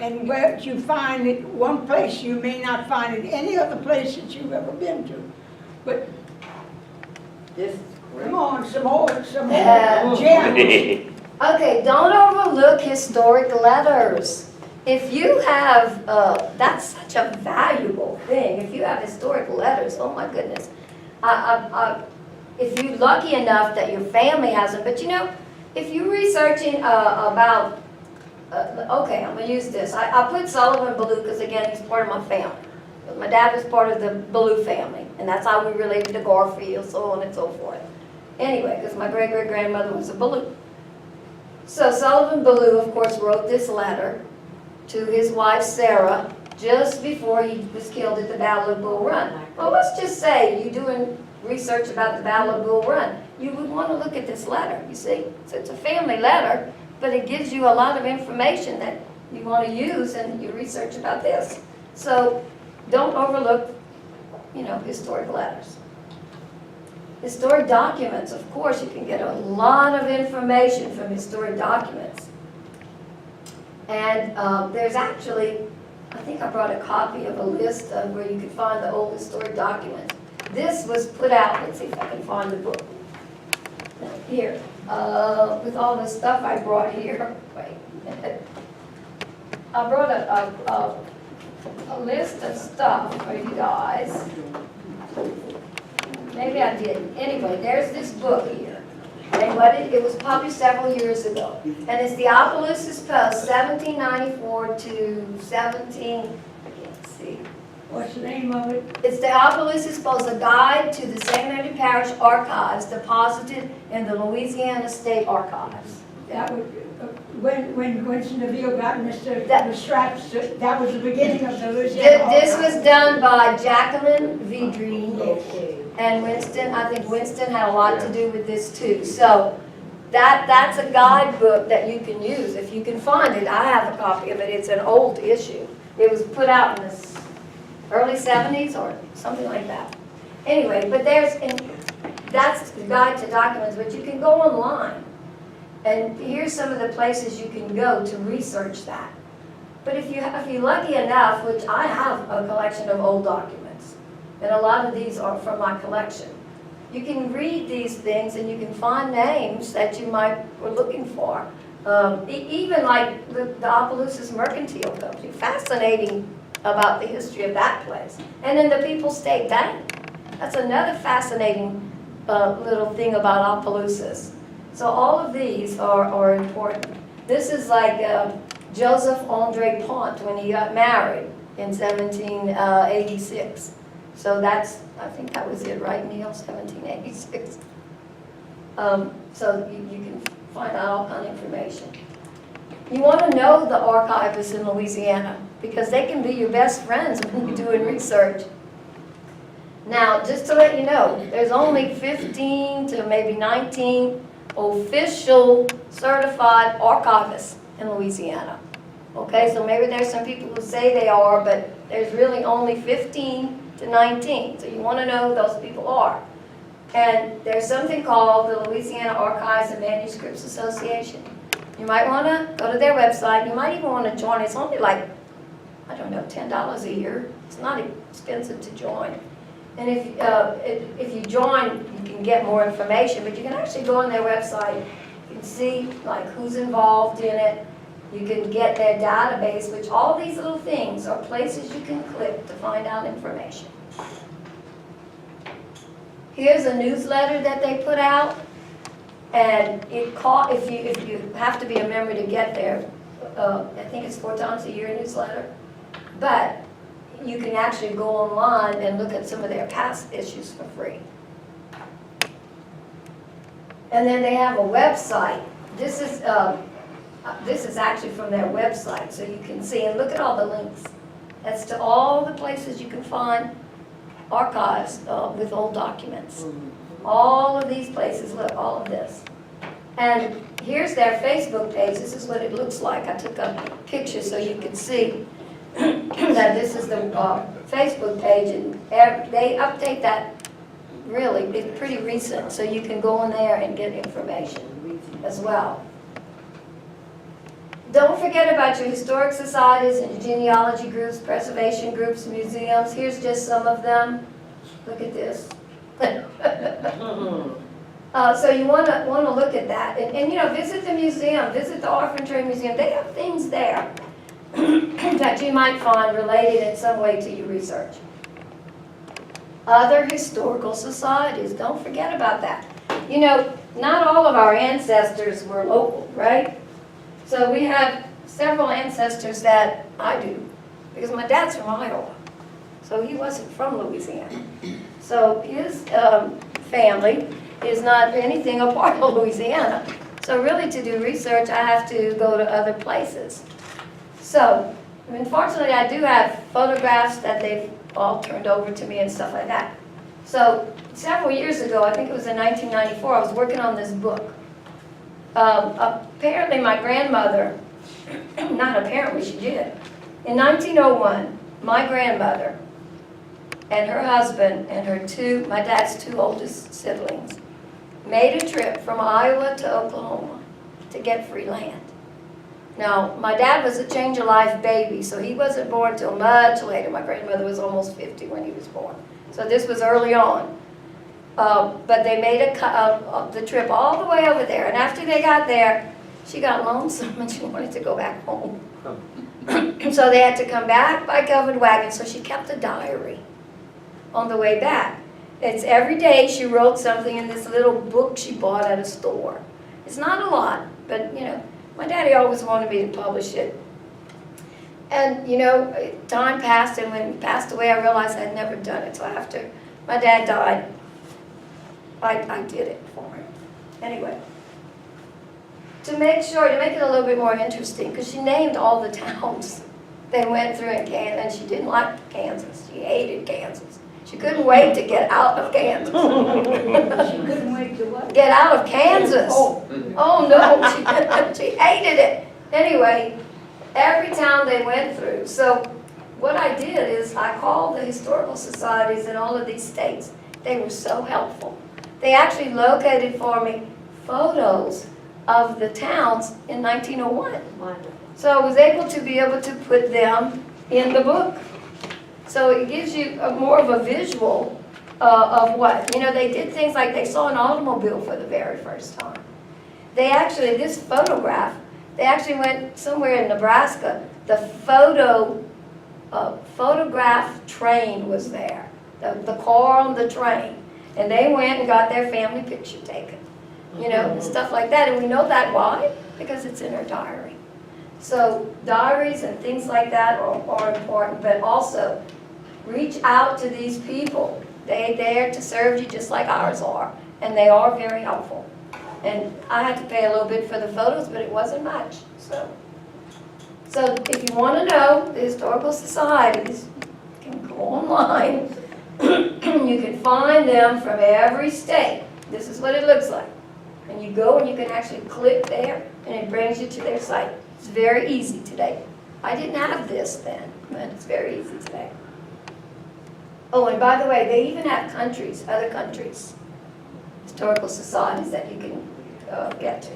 Speaker 1: and where you find it one place, you may not find it any other place that you've ever been to. But
Speaker 4: This is great.
Speaker 1: come on, some more
Speaker 5: Yeah.
Speaker 1: gems.
Speaker 5: Okay, don't overlook historic letters. If you have, that's such a valuable thing. If you have historic letters, oh my goodness. If you're lucky enough that your family has them, but you know, if you're researching about, okay, I'm gonna use this. I put Sullivan Ballou because again, he's part of my family. My dad was part of the Ballou family, and that's how we related to Garfield, so on and so forth. Anyway, because my great-great-grandmother was a Ballou. So Sullivan Ballou, of course, wrote this letter to his wife Sarah just before he was killed at the Battle of Bull Run. Well, let's just say you're doing research about the Battle of Bull Run. You would want to look at this letter, you see. So it's a family letter, but it gives you a lot of information that you want to use in your research about this. So don't overlook, you know, historic letters. Historic documents, of course, you can get a lot of information from historic documents. And there's actually, I think I brought a copy of a list of where you can find the old historic documents. This was put out, let's see if I can find the book. Now, here, with all the stuff I brought here, wait. I brought a list of stuff for you guys. Maybe I didn't. Anyway, there's this book here. And it was published several years ago. And it's the Opelousas Post, 1794 to 17, I can't see.
Speaker 1: What's the name of it?
Speaker 5: It's the Opelousas Post, a guide to the St. Landry Parish archives deposited in the Louisiana State Archives.
Speaker 1: That was, when Winston DeVille got Mr.
Speaker 5: That-
Speaker 1: Straps, that was the beginning of the Louisiana.
Speaker 5: This was done by Jacqueline Vidrine.
Speaker 4: Okay.
Speaker 5: And Winston, I think Winston had a lot to do with this too. So that's a guidebook that you can use if you can find it. I have a copy of it. It's an old issue. It was put out in the early 70s or something like that. Anyway, but that's the guide to documents, but you can go online. And here's some of the places you can go to research that. But if you're lucky enough, which I have a collection of old documents, and a lot of these are from my collection, you can read these things and you can find names that you might were looking for. Even like the Opelousas Mercantile Company, fascinating about the history of that place. And then the People's State Bank. That's another fascinating little thing about Opelousas. So all of these are important. This is like Joseph Andre Pont when he got married in 1786. So that's, I think that was it, right, Neil, 1786. So you can find out all kind of information. You want to know the archivists in Louisiana because they can be your best friends when you're doing research. Now, just to let you know, there's only 15 to maybe 19 official certified archivists in Louisiana. Okay, so maybe there's some people who say they are, but there's really only 15 to 19. So you want to know who those people are. And there's something called the Louisiana Archives and Manuscripts Association. You might want to go to their website. You might even want to join. It's only like, I don't know, $10 a year. It's not expensive to join. And if you join, you can get more information, but you can actually go on their website. You can see like who's involved in it. You can get their database, which all these little things are places you can click to find out information. Here's a newsletter that they put out, and if you have to be a member to get there, I think it's 4 times a year newsletter, but you can actually go online and look at some of their past issues for free. And then they have a website. This is actually from their website, so you can see, and look at all the links. That's to all the places you can find archives with old documents. All of these places, look, all of this. And here's their Facebook page. This is what it looks like. I took a picture so you can see that this is the Facebook page, and they update that really, it's pretty recent, so you can go in there and get information as well. Don't forget about your historic societies and genealogy groups, preservation groups, museums. Here's just some of them. Look at this. So you want to look at that, and you know, visit the museum, visit the Orphan Trade Museum. They have things there that you might find related in some way to your research. Other historical societies, don't forget about that. You know, not all of our ancestors were local, right? So we have several ancestors that I do, because my dad's from Iowa, so he wasn't from Louisiana. So his family is not anything a part of Louisiana. So really, to do research, I have to go to other places. So, unfortunately, I do have photographs that they've all turned over to me and stuff like that. So, several years ago, I think it was in 1994, I was working on this book. Apparently, my grandmother, not apparently, she did. In 1901, my grandmother and her husband and my dad's 2 oldest siblings, made a trip from Iowa to Oklahoma to get free land. Now, my dad was a change-of-life baby, so he wasn't born till much later. My grandmother was almost 50 when he was born. So this was early on. But they made the trip all the way over there. And after they got there, she got lonesome and she wanted to go back home. So they had to come back by covered wagon, so she kept a diary on the way back. It's every day she wrote something in this little book she bought at a store. It's not a lot, but you know, my daddy always wanted me to publish it. And you know, time passed, and when he passed away, I realized I'd never done it. So after my dad died, I did it for him. Anyway, to make it a little bit more interesting, because she named all the towns they went through in Kansas, and she didn't like Kansas. She hated Kansas. She couldn't wait to get out of Kansas.
Speaker 1: She couldn't wait to what?
Speaker 5: Get out of Kansas. Oh no, she hated it. Anyway, every town they went through. So what I did is I called the historical societies in all of these states. They were so helpful. They actually located for me photos of the towns in 1901.
Speaker 8: Wonderful.
Speaker 5: So I was able to put them in the book. So it gives you more of a visual of what, you know, they did things like they saw an automobile for the very first time. They actually, this photograph, they actually went somewhere in Nebraska. The photograph train was there, the car on the train. And they went and got their family picture taken, you know, and stuff like that. And we know that why? Because it's in her diary. So diaries and things like that are important, but also reach out to these people. They're there to serve you just like ours are, and they are very helpful. And I had to pay a little bit for the photos, but it wasn't much. So if you want to know the historical societies, you can go online. You can find them from every state. This is what it looks like. And you go and you can actually click there, and it brings you to their site. It's very easy today. I didn't have this then, but it's very easy today. Oh, and by the way, they even have countries, other countries, historical societies that you can get to.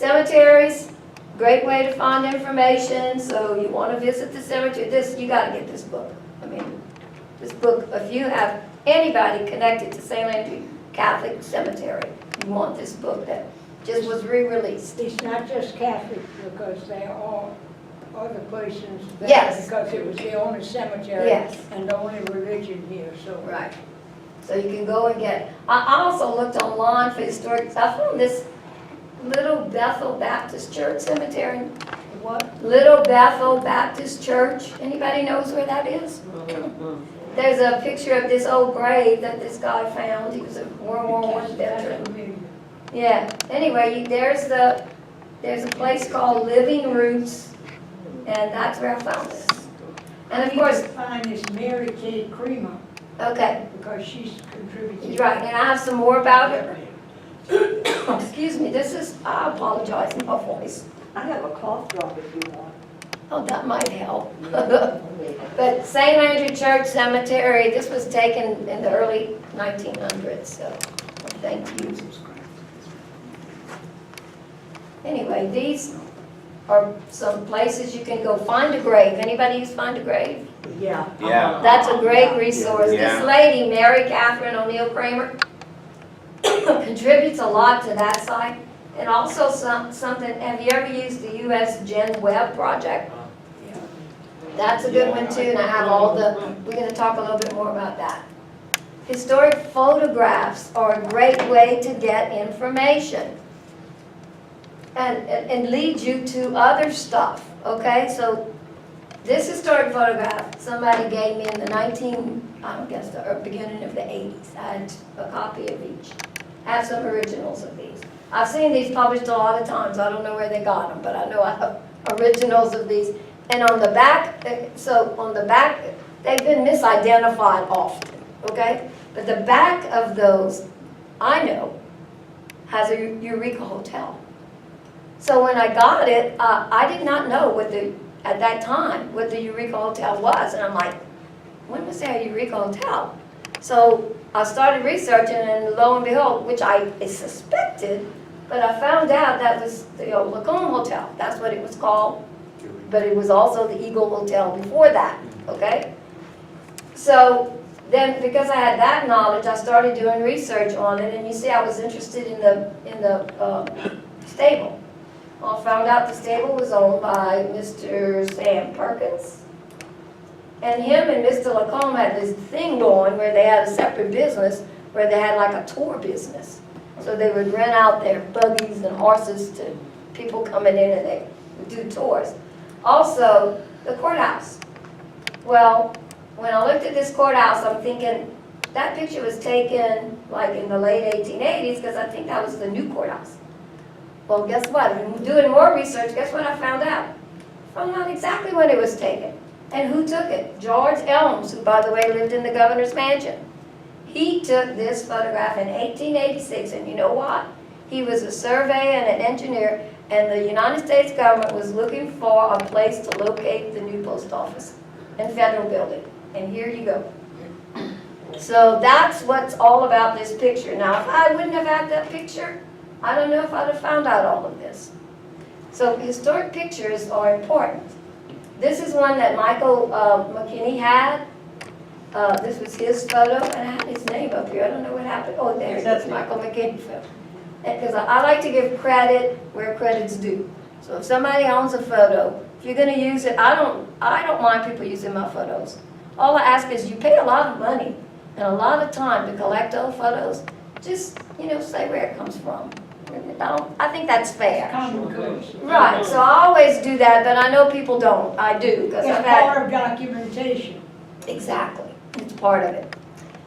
Speaker 5: Cemeteries, great way to find information, so you want to visit the cemetery, you gotta get this book. I mean, this book, if you have anybody connected to St. Landry Catholic Cemetery, you want this book that just was re-released.
Speaker 1: It's not just Catholic, because there are other persons there.
Speaker 5: Yes.
Speaker 1: Because it was the only cemetery.
Speaker 5: Yes.
Speaker 1: And the only religion here, so.
Speaker 5: Right. So you can go and get, I also looked online for historic, I found this Little Bethel Baptist Church Cemetery.
Speaker 1: What?
Speaker 5: Little Bethel Baptist Church, anybody knows where that is? There's a picture of this old grave that this guy found, he was a World War I veteran. Yeah, anyway, there's a place called Living Roots, and that's where I found this. And of course,
Speaker 1: Find is Mary Kay Creamer,
Speaker 5: okay,
Speaker 1: because she's contributed.
Speaker 5: right, and I have some more about her. Excuse me, I apologize in my voice.
Speaker 4: I have a cough drop if you want.
Speaker 5: Oh, that might help. But St. Landry Church Cemetery, this was taken in the early 1900s, so thank you. Anyway, these are some places you can go find a grave. Anybody who's find a grave?
Speaker 4: Yeah.
Speaker 6: Yeah.
Speaker 5: That's a great resource.
Speaker 6: Yeah.
Speaker 5: This lady, Mary Catherine O'Neill Kramer, contributes a lot to that site. And also something, have you ever used the US Gen Web project? That's a good one too, and I have we're going to talk a little bit more about that. Historic photographs are a great way to get information and lead you to other stuff, okay? So this historic photograph, somebody gave me in the beginning of the 80s. I had a copy of each. I have some originals of these. I've seen these published a lot of times. I don't know where they got them, but I know I have originals of these. And on the back, they've been misidentified often, okay? But the back of those, I know, has a Eureka Hotel. So when I got it, I did not know at that time what the Eureka Hotel was. And I'm like, when was there a Eureka Hotel? So I started researching, and lo and behold, which I suspected, but I found out that was the old Lacombe Hotel. That's what it was called. But it was also the Eagle Hotel before that, okay? So then, because I had that knowledge, I started doing research on it, and you see I was interested in the stable. Well, I found out the stable was owned by Mr. Sam Perkins. And him and Mr. Lacombe had this thing going where they had a separate business, where they had like a tour business. So they would rent out their buggies and horses to people coming in, and they would do tours. Also, the courthouse. Well, when I looked at this courthouse, I'm thinking, that picture was taken like in the late 1880s, because I think that was the new courthouse. Well, guess what? In doing more research, guess what I found out? I found out exactly when it was taken. And who took it? George Elms, who, by the way, lived in the governor's mansion. He took this photograph in 1886, and you know what? He was a surveyor and an engineer, and the United States government was looking for a place to locate the new post office and federal building. And here you go. So that's what's all about this picture. Now, if I wouldn't have had that picture, I don't know if I'd have found out all of this. So historic pictures are important. This is one that Michael McKinney had. This was his photo, and I had his name up here. I don't know what happened. Oh, there it is, Michael McKinney photo. Because I like to give credit where credit's due. So if somebody owns a photo, if you're going to use it, I don't mind people using my photos. All I ask is you pay a lot of money and a lot of time to collect old photos. Just, say where it comes from. I think that's fair.
Speaker 1: Common courtesy.
Speaker 5: Right, so I always do that, but I know people don't. I do, because
Speaker 1: It's
Speaker 5: I've had...
Speaker 1: part of documentation.
Speaker 5: Exactly, it's part of it.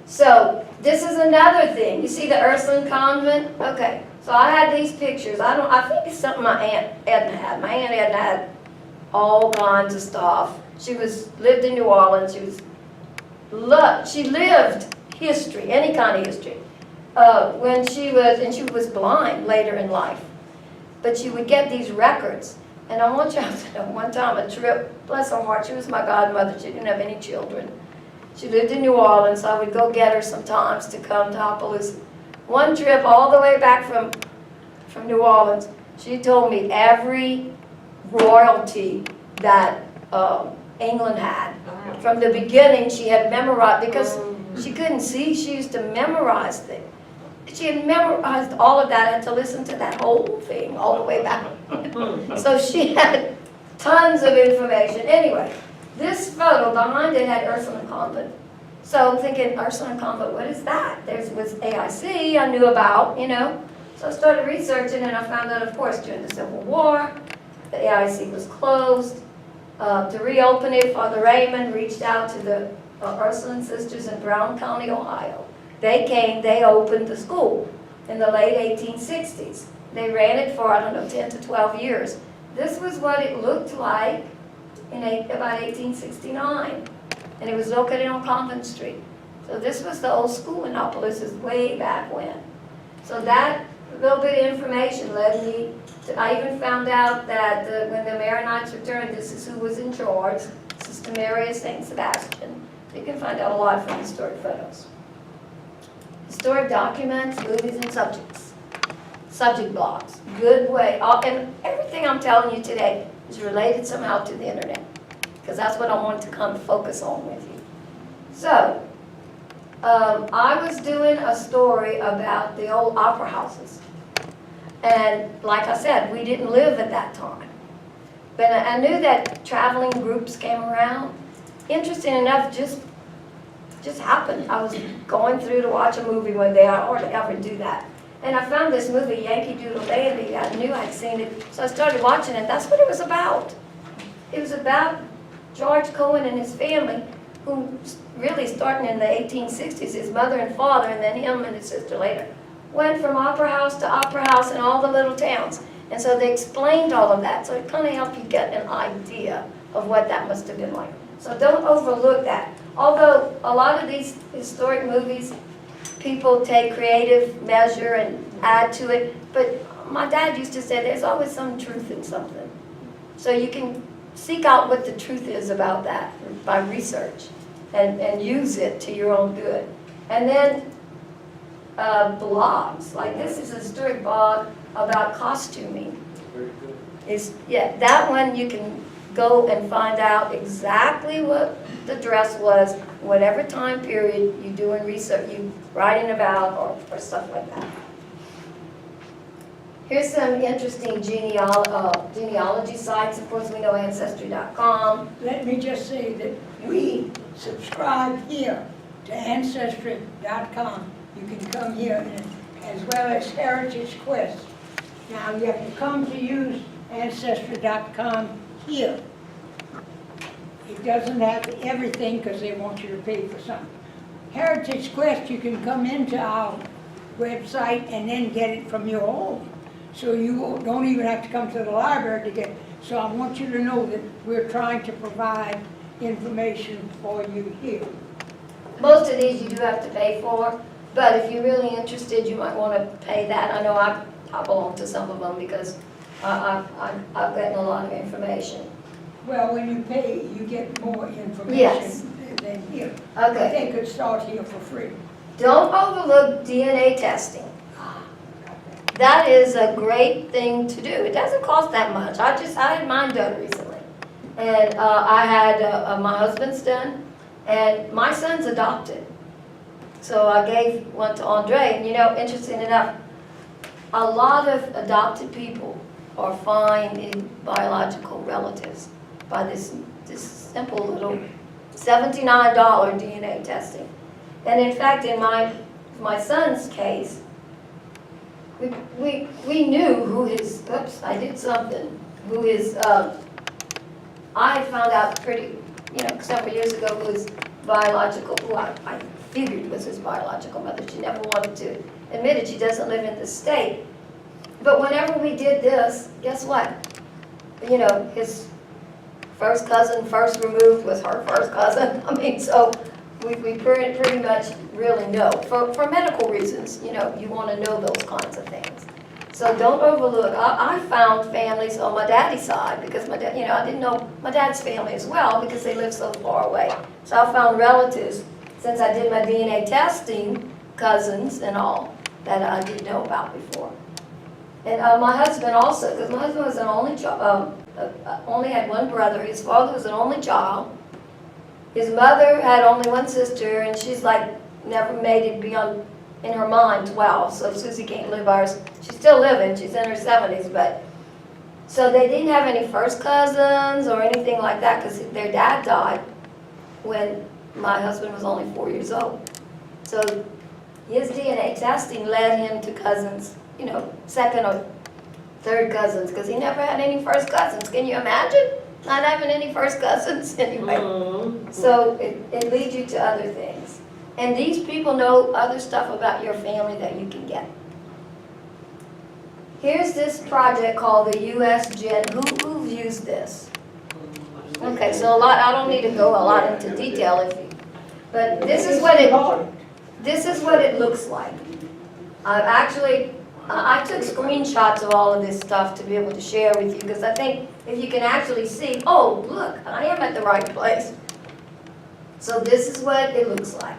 Speaker 5: So, this is another thing. You see the Ursuline Convent? Okay, so I had these pictures. I think it's something my Aunt Edna had. My Aunt Edna had all kinds of stuff. She lived in New Orleans. She lived history, any kind of history. And she was blind later in life. But she would get these records. And I want you to know, one time a trip, bless her heart, she was my godmother. She didn't have any children. She lived in New Orleans, so I would go get her sometimes to come to Opelousas. One trip all the way back from New Orleans, She told me every royalty that England had. From the beginning, she had memorized, because she couldn't see, she used to memorize things. She had memorized all of that, had to listen to that whole thing all the way back. So she had tons of information. Anyway, this photo behind it had Ursuline Convent. So I'm thinking, Ursuline Convent, what is that? There was AIC I knew about, you know. So I started researching and I found out, of course, during the Civil War, the AIC was closed. To reopen it, Father Raymond reached out to the Ursuline Sisters in Brown County, Ohio. They came, they opened the school in the late 1860s. They ran it for, I don't know, 10 to 12 years. This was what it looked like in about 1869. And it was located on Convent Street. So this was the old school in Opelousas way back when. So that little bit of information led me to, I even found out that when the Maronites returned, this is who was in charge, Sister Mary of St. Sebastian. So you can find out a lot from historic photos. Historic documents, movies, and subject blogs. Good way, and everything I'm telling you today is related somehow to the internet, because that's what I want to come focus on with you. So, I was doing a story about the old opera houses. And like I said, we didn't live at that time. But I knew that traveling groups came around. Interesting enough, just happened. I was going through to watch a movie one day. I hardly ever do that. And I found this movie, Yankee Doodle Dandy. I knew I'd seen it, so I started watching it. That's what it was about. It was about George Cohen and his family, who really starting in the 1860s, his mother and father, and then him and his sister later, went from opera house to opera house in all the little towns. And so they explained all of that. So it kind of helped you get an idea of what that must have been like. So don't overlook that. Although a lot of these historic movies, people take creative measure and add to it. But my dad used to say there's always some truth in something. So you can seek out what the truth is about that by research and use it to your own good. And then blogs, like this is a historic blog about costuming.
Speaker 3: Very good.
Speaker 5: Yeah, that one you can go and find out exactly what the dress was, whatever time period you're doing research, you writing about or stuff like that. Here's some interesting genealogy sites. Of course, we know Ancestry.com.
Speaker 1: Let me just say that we subscribe here to Ancestry.com. You can come here, and, as well as Heritage Quest. Now, you have to come to use Ancestry.com here. It doesn't have everything because they want you to pay for something. Heritage Quest, you can come into our website and then get it from your home. So you don't even have to come to the library to get it. So I want you to know that we're trying to provide information for you here.
Speaker 5: Most of these you do have to pay for, but if you're really interested, you might want to pay that. I know I belong to some of them because I've gotten a lot of information.
Speaker 1: Well, when you pay, you get more information
Speaker 5: Yes.
Speaker 1: than here.
Speaker 5: Okay.
Speaker 1: But they could start here for free.
Speaker 5: Don't overlook DNA testing. That is a great thing to do. It doesn't cost that much. I had mine done recently. And I had my husband's done, and my son's adopted. So I gave one to Andre, and you know, interesting enough, a lot of adopted people are finding biological relatives by this simple little $79 DNA testing. And in fact, in my son's case, we knew who his, oops, I did something, who his, I found out pretty, several years ago who his biological, who I figured was his biological mother. She never wanted to admit it. She doesn't live in the state. But whenever we did this, guess what? His first cousin, first removed, was her first cousin. I mean, so we pretty much really know. For medical reasons, you want to know those kinds of things. So don't overlook. I found families on my daddy's side because my dad, I didn't know my dad's family as well because they lived so far away. So I found relatives, since I did my DNA testing, cousins and all, that I didn't know about before. And my husband also, because my husband was an only child, only had one brother. His father was an only child. His mother had only one sister, and she's like never made it beyond, in her mind, 12. So Susie can't live ours. She's still living. She's in her 70s, but so they didn't have any first cousins or anything like that because their dad died when my husband was only 4 years old. So his DNA testing led him to cousins, you know, second or third cousins, because he never had any first cousins. Can you imagine not having any first cousins anyway? So it leads you to other things. And these people know other stuff about your family that you can get. Here's this project called the U.S. Gen. Who's used this? Okay, so I don't need to go a lot into detail, but this is what it looks like. I took screenshots of all of this stuff to be able to share with you because I think if you can actually see, oh, look, I am at the right place. So this is what it looks like.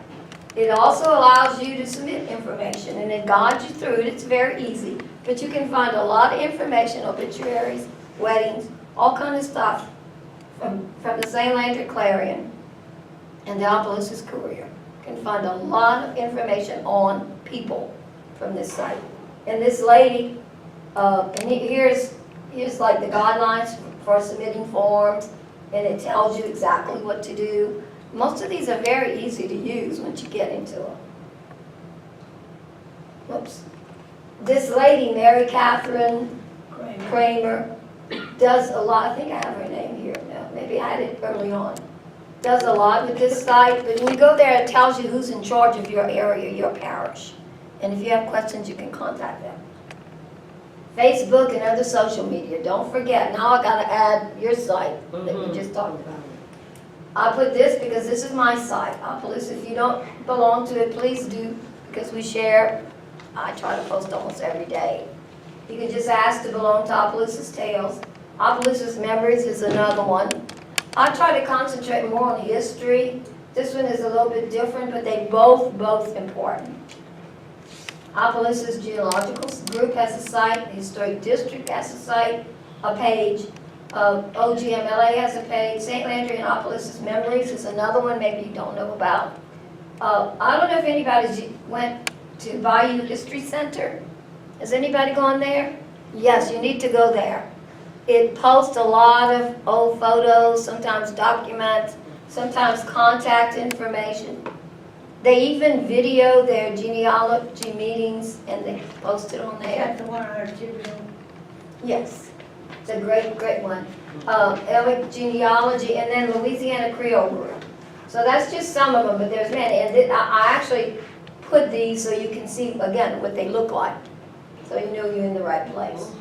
Speaker 5: It also allows you to submit information and it guides you through it. It's very easy, but you can find a lot of information, obituaries, weddings, all kind of stuff from the St. Landry Clarion and the Opelousas Courier. You can find a lot of information on people from this site. And this lady, here's like the guidelines for submitting forms, and it tells you exactly what to do. Most of these are very easy to use once you get into them. Whoops. This lady, Mary Catherine Kramer, does a lot. I think I have her name here now. Maybe I had it early on. Does a lot with this site, but when you go there, it tells you who's in charge of your area, your parish. And if you have questions, you can contact them. Facebook and other social media. Don't forget, now I gotta add your site that we just talked about. I put this because this is my site, Opelousas. If you don't belong to it, please do, because we share. I try to post almost every day. You can just ask to belong to Opelousas Tales. Opelousas Memories is another one. I try to concentrate more on history. This one is a little bit different, but they both important. Opelousas Genealogical Group has a site, the Historic District has a site, a page, OGMLA has a page, St. Landry and Opelousas Memories is another one maybe you don't know about. I don't know if anybody went to Bayou History Center. Has anybody gone there? Yes, you need to go there. It posts a lot of old photos, sometimes documents, sometimes contact information. They even video their genealogy meetings and they post it on there.
Speaker 1: That's the one on Imperial.
Speaker 5: Yes, it's a great one. Elliott's Genealogy and then Louisiana Creole Group. So that's just some of them, but there's many. And I actually put these so you can see, again, what they look like. So you know you're in the right place.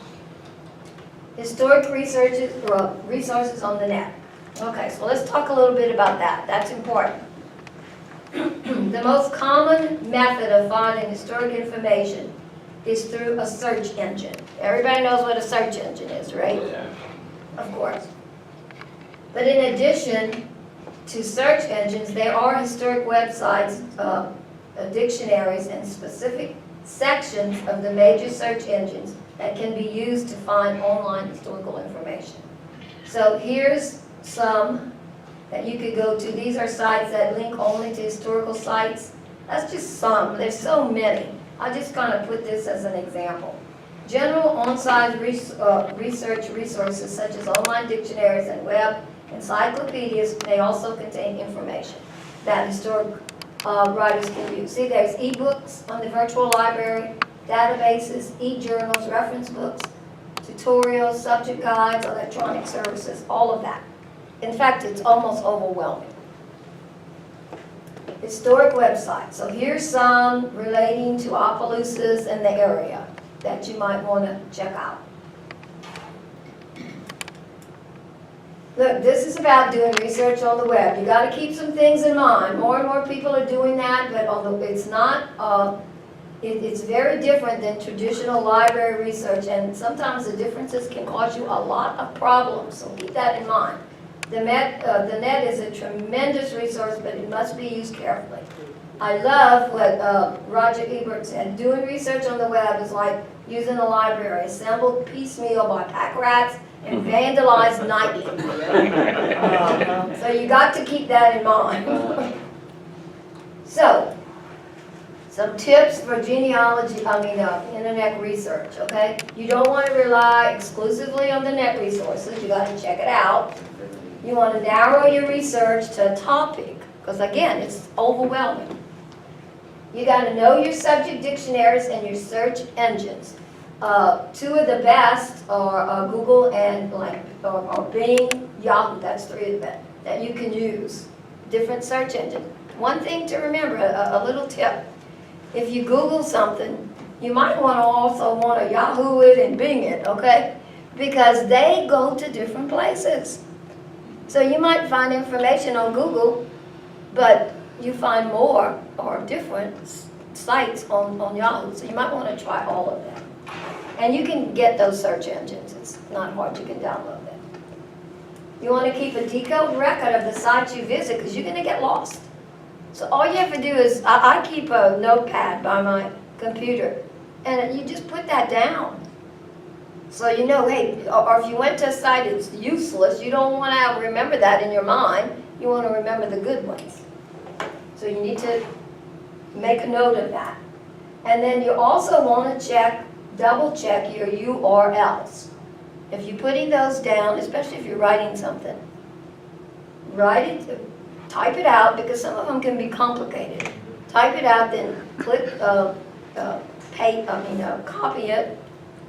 Speaker 5: Historic resources on the net. Okay, so let's talk a little bit about that. That's important. The most common method of finding historic information is through a search engine. Everybody knows what a search engine is, right?
Speaker 6: Yeah.
Speaker 5: Of course. But in addition to search engines, there are historic websites, dictionaries, and specific sections of the major search engines that can be used to find online historical information. So here's some that you could go to. These are sites that link only to historical sites. That's just some. There's so many. I just kind of put this as an example. General on-site research resources such as online dictionaries and web encyclopedias may also contain information that historic writers can use. See, there's ebooks on the virtual library, databases, e-journals, reference books, tutorials, subject guides, electronic services, all of that. In fact, it's almost overwhelming. Historic websites. So here's some relating to Opelousas and the area that you might want to check out. Look, this is about doing research on the web. You got to keep some things in mind. More and more people are doing that, but although it's not, it's very different than traditional library research, and sometimes the differences can cause you a lot of problems. So keep that in mind. The net is a tremendous resource, but it must be used carefully. I love what Roger Ebert said. Doing research on the web is like using a library, assembled piecemeal by pack rats and vandalized nightly. So you got to keep that in mind. So, some tips for genealogy, internet research, okay? You don't want to rely exclusively on the net resources. You got to check it out. You want to narrow your research to a topic, because again, it's overwhelming. You got to know your subject dictionaries and your search engines. Two of the best are Google and or Bing, Yahoo. That's three of them that you can use. Different search engines. One thing to remember, a little tip. If you Google something, you might also want to Yahoo it and Bing it, okay? Because they go to different places. So you might find information on Google, but you find more or different sites on Yahoo. So you might want to try all of them. And you can get those search engines. It's not hard. You can download them. You want to keep a detailed record of the sites you visit because you're going to get lost. So all you have to do is, I keep a notepad by my computer, and you just put that down. So you know, hey, or if you went to a site that's useless, you don't want to remember that in your mind. You want to remember the good ones. So you need to make a note of that. And then you also want to double check your URLs. If you're putting those down, especially if you're writing something, type it out, because some of them can be complicated. Type it out, then click, copy it,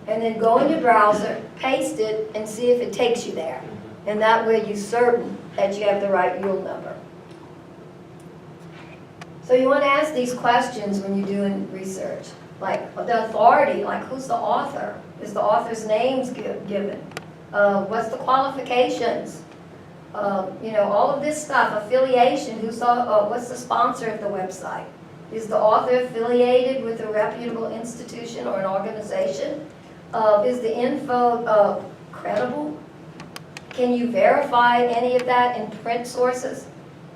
Speaker 5: and then go in your browser, paste it, and see if it takes you there. And that way you're certain that you have the right URL number. So you want to ask these questions when you're doing research. Like the authority, like who's the author? Is the author's names given? What's the qualifications? All of this stuff, affiliation, what's the sponsor of the website? Is the author affiliated with a reputable institution or an organization? Is the info credible? Can you verify any of that in print sources?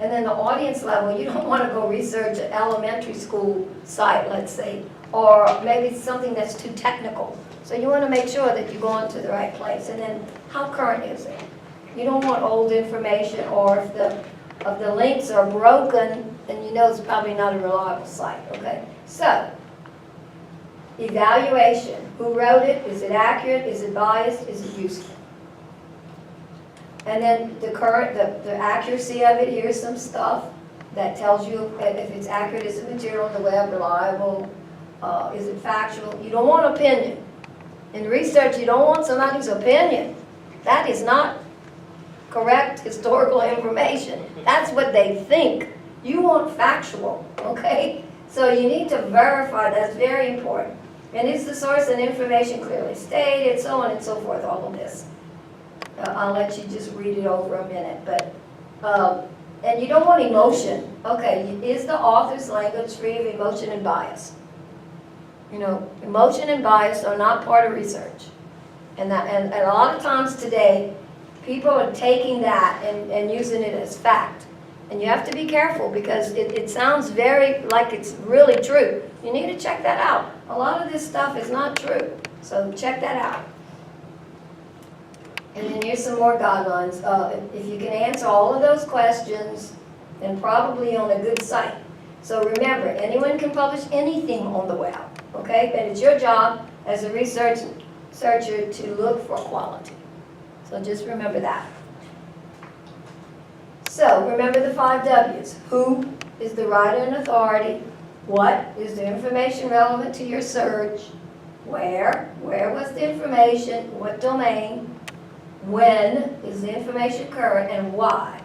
Speaker 5: And then the audience level, you don't want to go research an elementary school site, let's say, or maybe something that's too technical. So you want to make sure that you're going to the right place. And then how current is it? You don't want old information, or if the links are broken, then you know it's probably not a reliable site, okay? So, evaluation. Who wrote it? Is it accurate? Is it biased? Is it useful? And then the accuracy of it, here's some stuff that tells you if it's accurate, is the material on the web reliable, is it factual? You don't want opinion. In research, you don't want somebody's opinion. That is not correct historical information. That's what they think. You want factual, okay? So you need to verify, that's very important. And is the source and information clearly stated, so on and so forth, all of this. I'll let you just read it over a minute, but, and you don't want emotion. Okay, is the author's language free of emotion and bias? Emotion and bias are not part of research. And a lot of times today, people are taking that and using it as fact. And you have to be careful because it sounds very like it's really true. You need to check that out. A lot of this stuff is not true. So check that out. And then here's some more guidelines. If you can answer all of those questions, then probably on a good site. So remember, anyone can publish anything on the web, okay? But it's your job as a researcher to look for quality. So just remember that. So remember the 5 W's. Who is the writer and authority? What is the information relevant to your search? Where was the information? What domain? When is the information current, and why?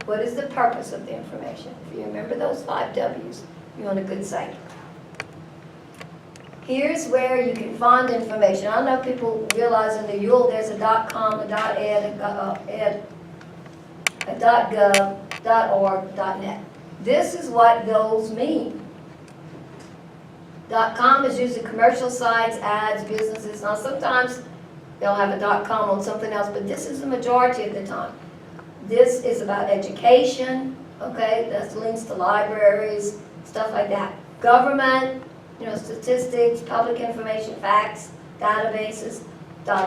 Speaker 5: What is the purpose of the information? If you remember those 5 W's, you're on a good site. Here's where you can find information. I know people realize in the URL there's a .com, a .ed, a .gov, .org, .net. This is what those mean. .com is usually commercial sites, ads, businesses. Now sometimes they'll have a .com on something else, but this is the majority of the time. This is about education, okay? That's links to libraries, stuff like that. Government, statistics, public information, facts, databases.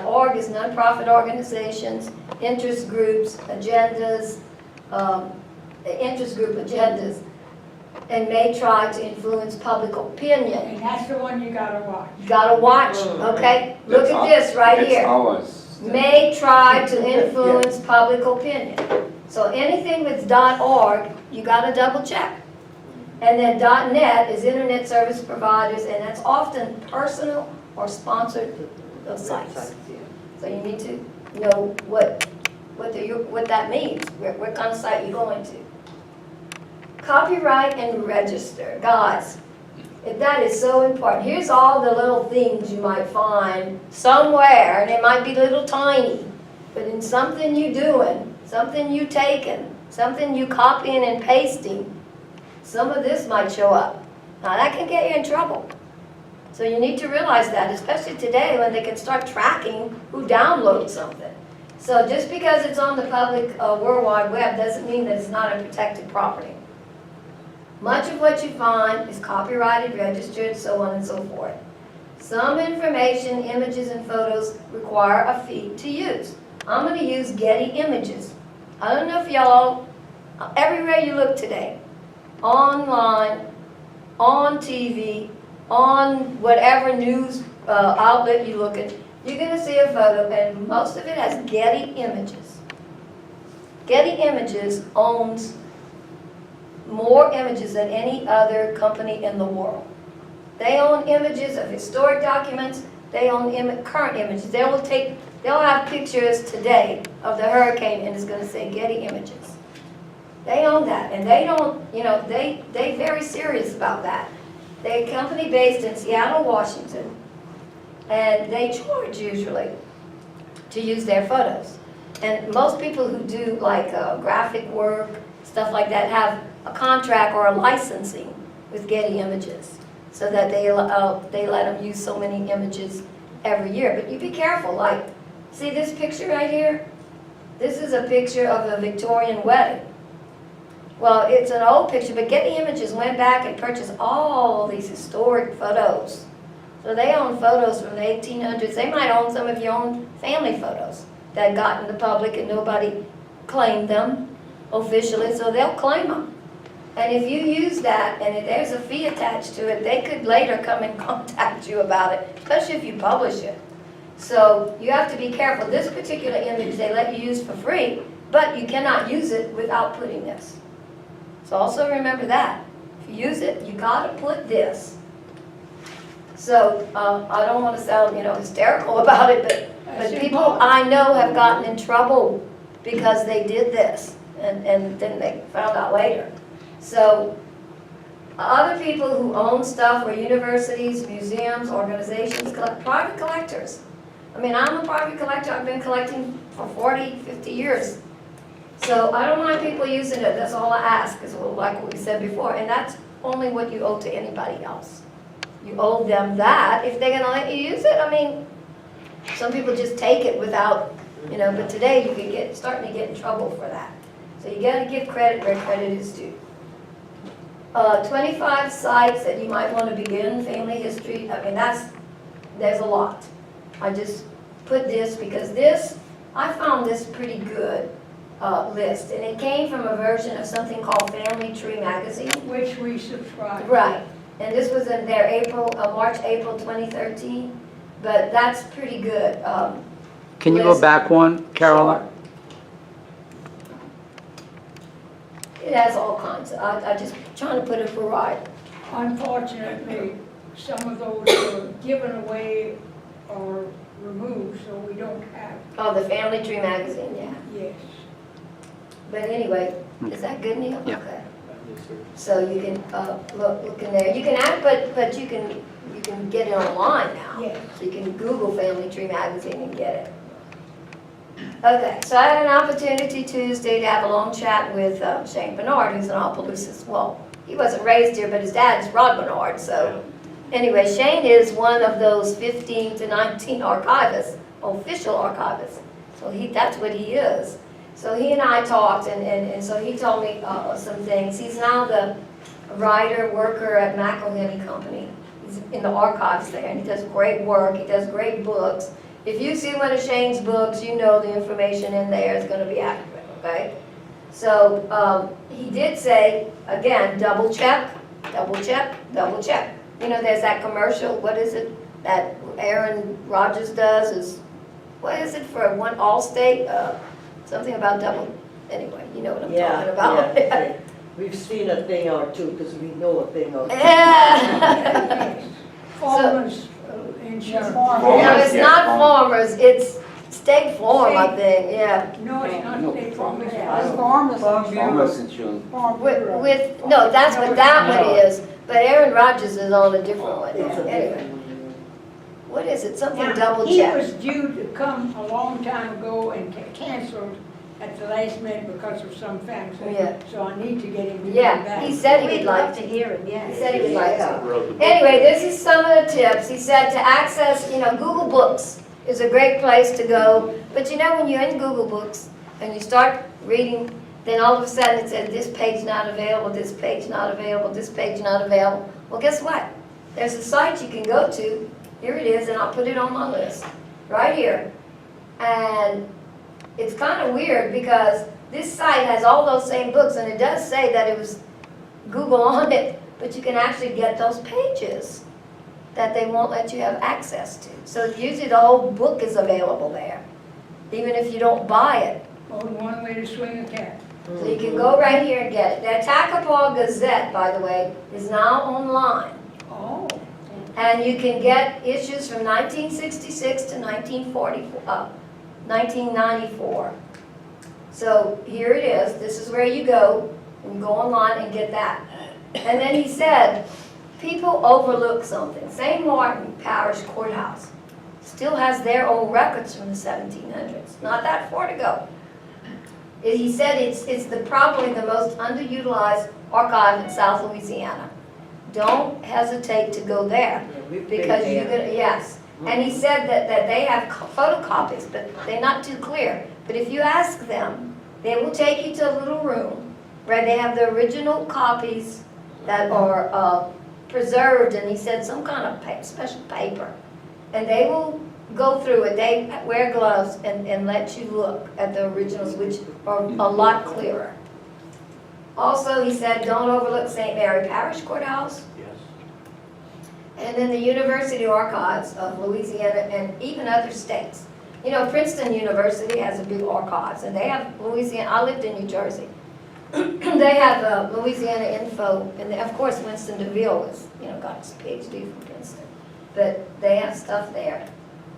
Speaker 5: .org is nonprofit organizations, interest groups, agendas, interest group agendas, and may try to influence public opinion.
Speaker 1: And that's the one you gotta watch.
Speaker 5: Gotta watch, okay? Look at this right here.
Speaker 2: That's ours.
Speaker 5: May try to influence public opinion. So anything with .org, you gotta double check. And then .net is internet service providers, and that's often personal or sponsored sites. So you need to know what that means, what kind of site you're going to. Copyright and register. Guys, that is so important. Here's all the little things you might find somewhere, and it might be little tiny, but in something you're doing, something you taking, something you copying and pasting, some of this might show up. Now that can get you in trouble. So you need to realize that, especially today when they can start tracking who downloads something. So just because it's on the public World Wide Web doesn't mean that it's not a protected property. Much of what you find is copyrighted, registered, so on and so forth. Some information, images, and photos require a fee to use. I'm going to use Getty Images. I don't know if y'all, everywhere you look today, online, on TV, on whatever news outlet you look at, you're going to see a photo, and most of it has Getty Images. Getty Images owns more images than any other company in the world. They own images of historic documents. They own current images. They'll have pictures today of the hurricane, and it's going to say Getty Images. They own that, and they don't, they're very serious about that. They're a company based in Seattle, Washington, and they charge usually to use their photos. And most people who do like graphic work, stuff like that, have a contract or a licensing with Getty Images, so that they let them use so many images every year. But you be careful. Like, see this picture right here? This is a picture of a Victorian wedding. Well, it's an old picture, but Getty Images went back and purchased all these historic photos. So they own photos from the 1800s. They might own some of your own family photos that got in the public and nobody claimed them officially, so they'll claim them. And if you use that and if there's a fee attached to it, they could later come and contact you about it, especially if you publish it. So you have to be careful. This particular image they let you use for free, but you cannot use it without putting this. So also remember that. If you use it, you gotta put this. So I don't want to sound, hysterical about it, but people I know have gotten in trouble because they did this, and then they found out later. So other people who own stuff are universities, museums, organizations, private collectors. I mean, I'm a private collector. I've been collecting for 40, 50 years. So I don't mind people using it. That's all I ask, is like what we said before. And that's only what you owe to anybody else. You owe them that if they're going to let you use it. I mean, some people just take it without, but today you can starting to get in trouble for that. So you got to give credit where credit is due. 25 sites that you might want to begin family history. I mean, there's a lot. I just put this because I found this pretty good list, and it came from a version of something called Family Tree magazine,
Speaker 1: Which we subscribe to.
Speaker 5: right? And this was in their March, April 2013. But that's pretty good.
Speaker 6: Can you go back one, Caroline?
Speaker 5: It has all kinds. I just trying to put a variety.
Speaker 1: Unfortunately, some of those were given away or removed, so we don't have,
Speaker 5: Oh, the Family Tree magazine, yeah.
Speaker 1: yes.
Speaker 5: But anyway, is that good, Neil?
Speaker 6: Yeah.
Speaker 5: Okay. So you can look in there. You can add, but you can get it online now.
Speaker 1: Yes.
Speaker 5: So you can Google Family Tree magazine and get it. Okay, so I had an opportunity Tuesday to have a long chat with Shane Bernard, who's an Opelousas. Well, he wasn't raised here, but his dad is Rod Bernard. So anyway, Shane is one of those 15 to 19 archivists, official archivists. So that's what he is. So he and I talked, and so he told me some things. He's now the writer, worker at McElhenney Company. He's in the archives there, and he does great work, he does great books. If you see one of Shane's books, you know the information in there is gonna be accurate, okay? So, he did say, again, double check, double check, double check. You know, there's that commercial, what is it, that Aaron Rodgers does, is, what is it for one Allstate? Something about double, anyway, you know what I'm talking about.
Speaker 4: Yeah. We've seen a thing or two, because we know a thing or two.
Speaker 5: Yeah.
Speaker 1: Farmers insurance.
Speaker 5: No, it's not farmers, it's State Farm, I think, yeah.
Speaker 1: No, it's not state farmers.
Speaker 2: Farmers insurance.
Speaker 5: No, that's what that one is, but Aaron Rodgers is on a different one.
Speaker 4: It's a
Speaker 5: Anyway,
Speaker 4: different one.
Speaker 5: what is it, something
Speaker 1: Now,
Speaker 5: double
Speaker 1: he
Speaker 5: check?
Speaker 1: was due to come a long time ago and canceled at the last minute because of some family.
Speaker 5: Yeah.
Speaker 1: So I need to get him to come
Speaker 5: Yeah,
Speaker 1: back.
Speaker 5: he said he would
Speaker 8: We'd
Speaker 5: like
Speaker 8: love
Speaker 5: to.
Speaker 8: to hear it, yeah.
Speaker 5: He said he would like to.
Speaker 9: Wrote the book.
Speaker 5: Anyway, this is some of the tips. He said to access, you know, Google Books is a great place to go. But you know, when you're in Google Books and you start reading, then all of a sudden it says this page not available, this page not available, this page not available. Well, guess what? There's a site you can go to. Here it is, and I'll put it on my list, right here. And it's kind of weird because this site has all those same books, and it does say that it was Google on it, but you can actually get those pages that they won't let you have access to. So usually the whole book is available there, even if you don't buy it.
Speaker 1: Only one way to swing a cat.
Speaker 5: So you can go right here and get it. The Attakapaw Gazette, by the way, is now online.
Speaker 1: Oh.
Speaker 5: And you can get issues from 1966 to 1994. So here it is. This is where you go. And go online and get that. And then he said, people overlook something. St. Martin Parish Courthouse still has their own records from the 1700s. Not that far to go. He said it's probably the most underutilized archive in South Louisiana. Don't hesitate to go there,
Speaker 4: We've been
Speaker 5: because you're
Speaker 4: there.
Speaker 5: gonna, yes. And he said that they have photocopies, but they're not too clear. But if you ask them, they will take you to a little room where they have the original copies that are preserved, and he said some kind of special paper. And they will go through it, they wear gloves and let you look at the originals, which are a lot clearer. Also, he said, don't overlook St. Mary Parish Courthouse.
Speaker 3: Yes.
Speaker 5: And then the University Archives of Louisiana and even other states. You know, Princeton University has a big archives, and they have Louisiana, I lived in New Jersey. They have Louisiana info, and of course Winston DeVille was, you know, got his PhD from Princeton. But they have stuff there.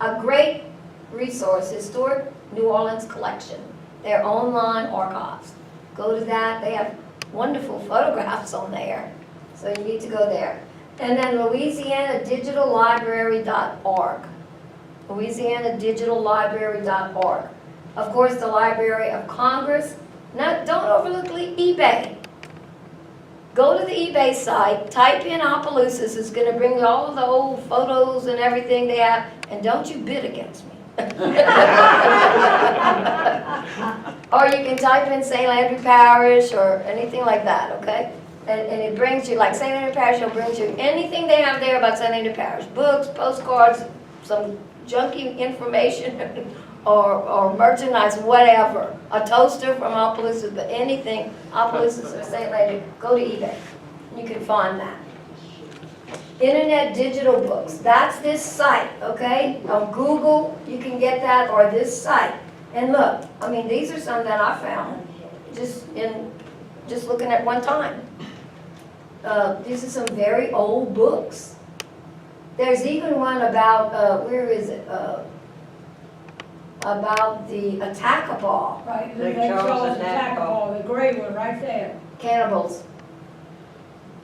Speaker 5: A great resource, Historic New Orleans Collection, their online archives. Go to that, they have wonderful photographs on there, so you need to go there. And then LouisianaDigitalLibrary.org. LouisianaDigitalLibrary.org. Of course, the Library of Congress. Now, don't overlook eBay. Go to the eBay site, type in Opelousas, it's going to bring you all of the old photos and everything they have, and don't you bid against me. Or you can type in St. Landry Parish or anything like that, okay? And it brings you, like St. Landry Parish, will bring you anything they have there about St. Landry Parish. Books, postcards, some junky information, or merchandise, whatever. A toaster from Opelousas, but anything, Opelousas or St. Landry, go to eBay. You can find that. Internet digital books, that's this site, okay? On Google, you can get that, or this site. And look, I mean, these are some that I found just looking at one time. These are some very old books. There's even one about, where is it? About the Attakapaw
Speaker 1: Right, the
Speaker 4: Lake
Speaker 1: Lake
Speaker 4: Charles
Speaker 1: Charles
Speaker 4: and
Speaker 1: Attakapaw, the gray one right there.
Speaker 5: cannibals.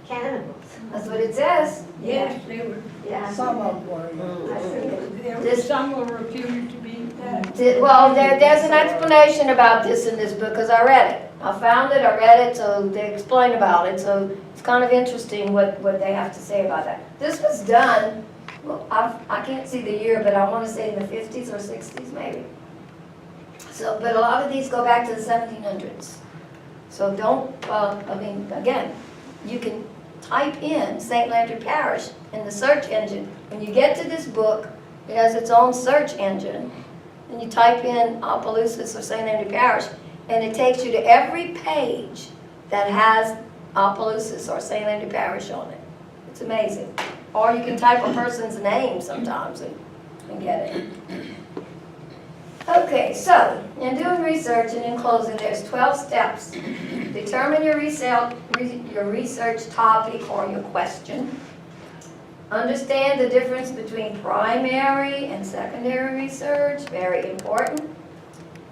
Speaker 8: Cannibals.
Speaker 5: That's what it says.
Speaker 1: Yes, they were,
Speaker 8: Yeah.
Speaker 1: some of them were.
Speaker 8: I see it.
Speaker 1: There were,
Speaker 5: This-
Speaker 1: some were reputed to be that.
Speaker 5: Well, there's an explanation about this in this book, because I read it. I found it, I read it, so they explain about it. So it's kind of interesting what they have to say about that. This was done, well, I can't see the year, but I want to say in the 50s or 60s maybe. So, but a lot of these go back to the 1700s. So don't, I mean, again, you can type in St. Landry Parish in the search engine. When you get to this book, it has its own search engine, and you type in Opelousas or St. Landry Parish, and it takes you to every page that has Opelousas or St. Landry Parish on it. It's amazing. Or you can type a person's name sometimes and get it. Okay, so in doing research and in closing, there's 12 steps. Determine your research topic or your question. Understand the difference between primary and secondary research, very important.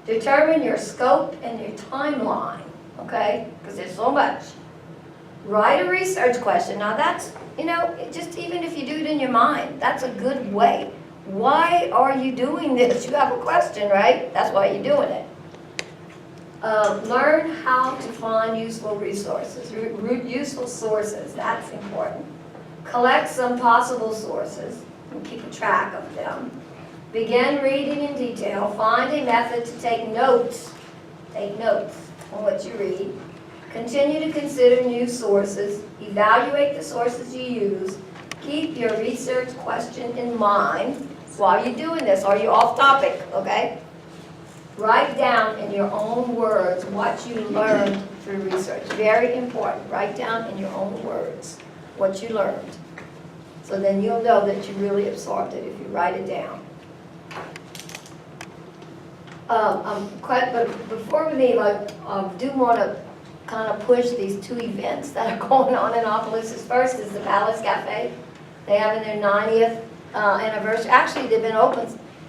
Speaker 5: Determine your scope and your timeline, okay? Because there's so much. Write a research question. Now that's, just even if you do it in your mind, that's a good way. Why are you doing this? You have a question, right? That's why you're doing it. Learn how to find useful resources, useful sources. That's important. Collect some possible sources and keep a track of them. Begin reading in detail. Find a method to take notes. Take notes on what you read. Continue to consider new sources. Evaluate the sources you use. Keep your research question in mind while you're doing this. Are you off topic? Okay? Write down in your own words what you learned through research. Very important. Write down in your own words what you learned. So then you'll know that you really absorbed it if you write it down. But before we leave, I do want to kind of push these two events that are going on in Opelousas. First is the Palace Cafe. They have in their 90th anniversary. Actually, they've been open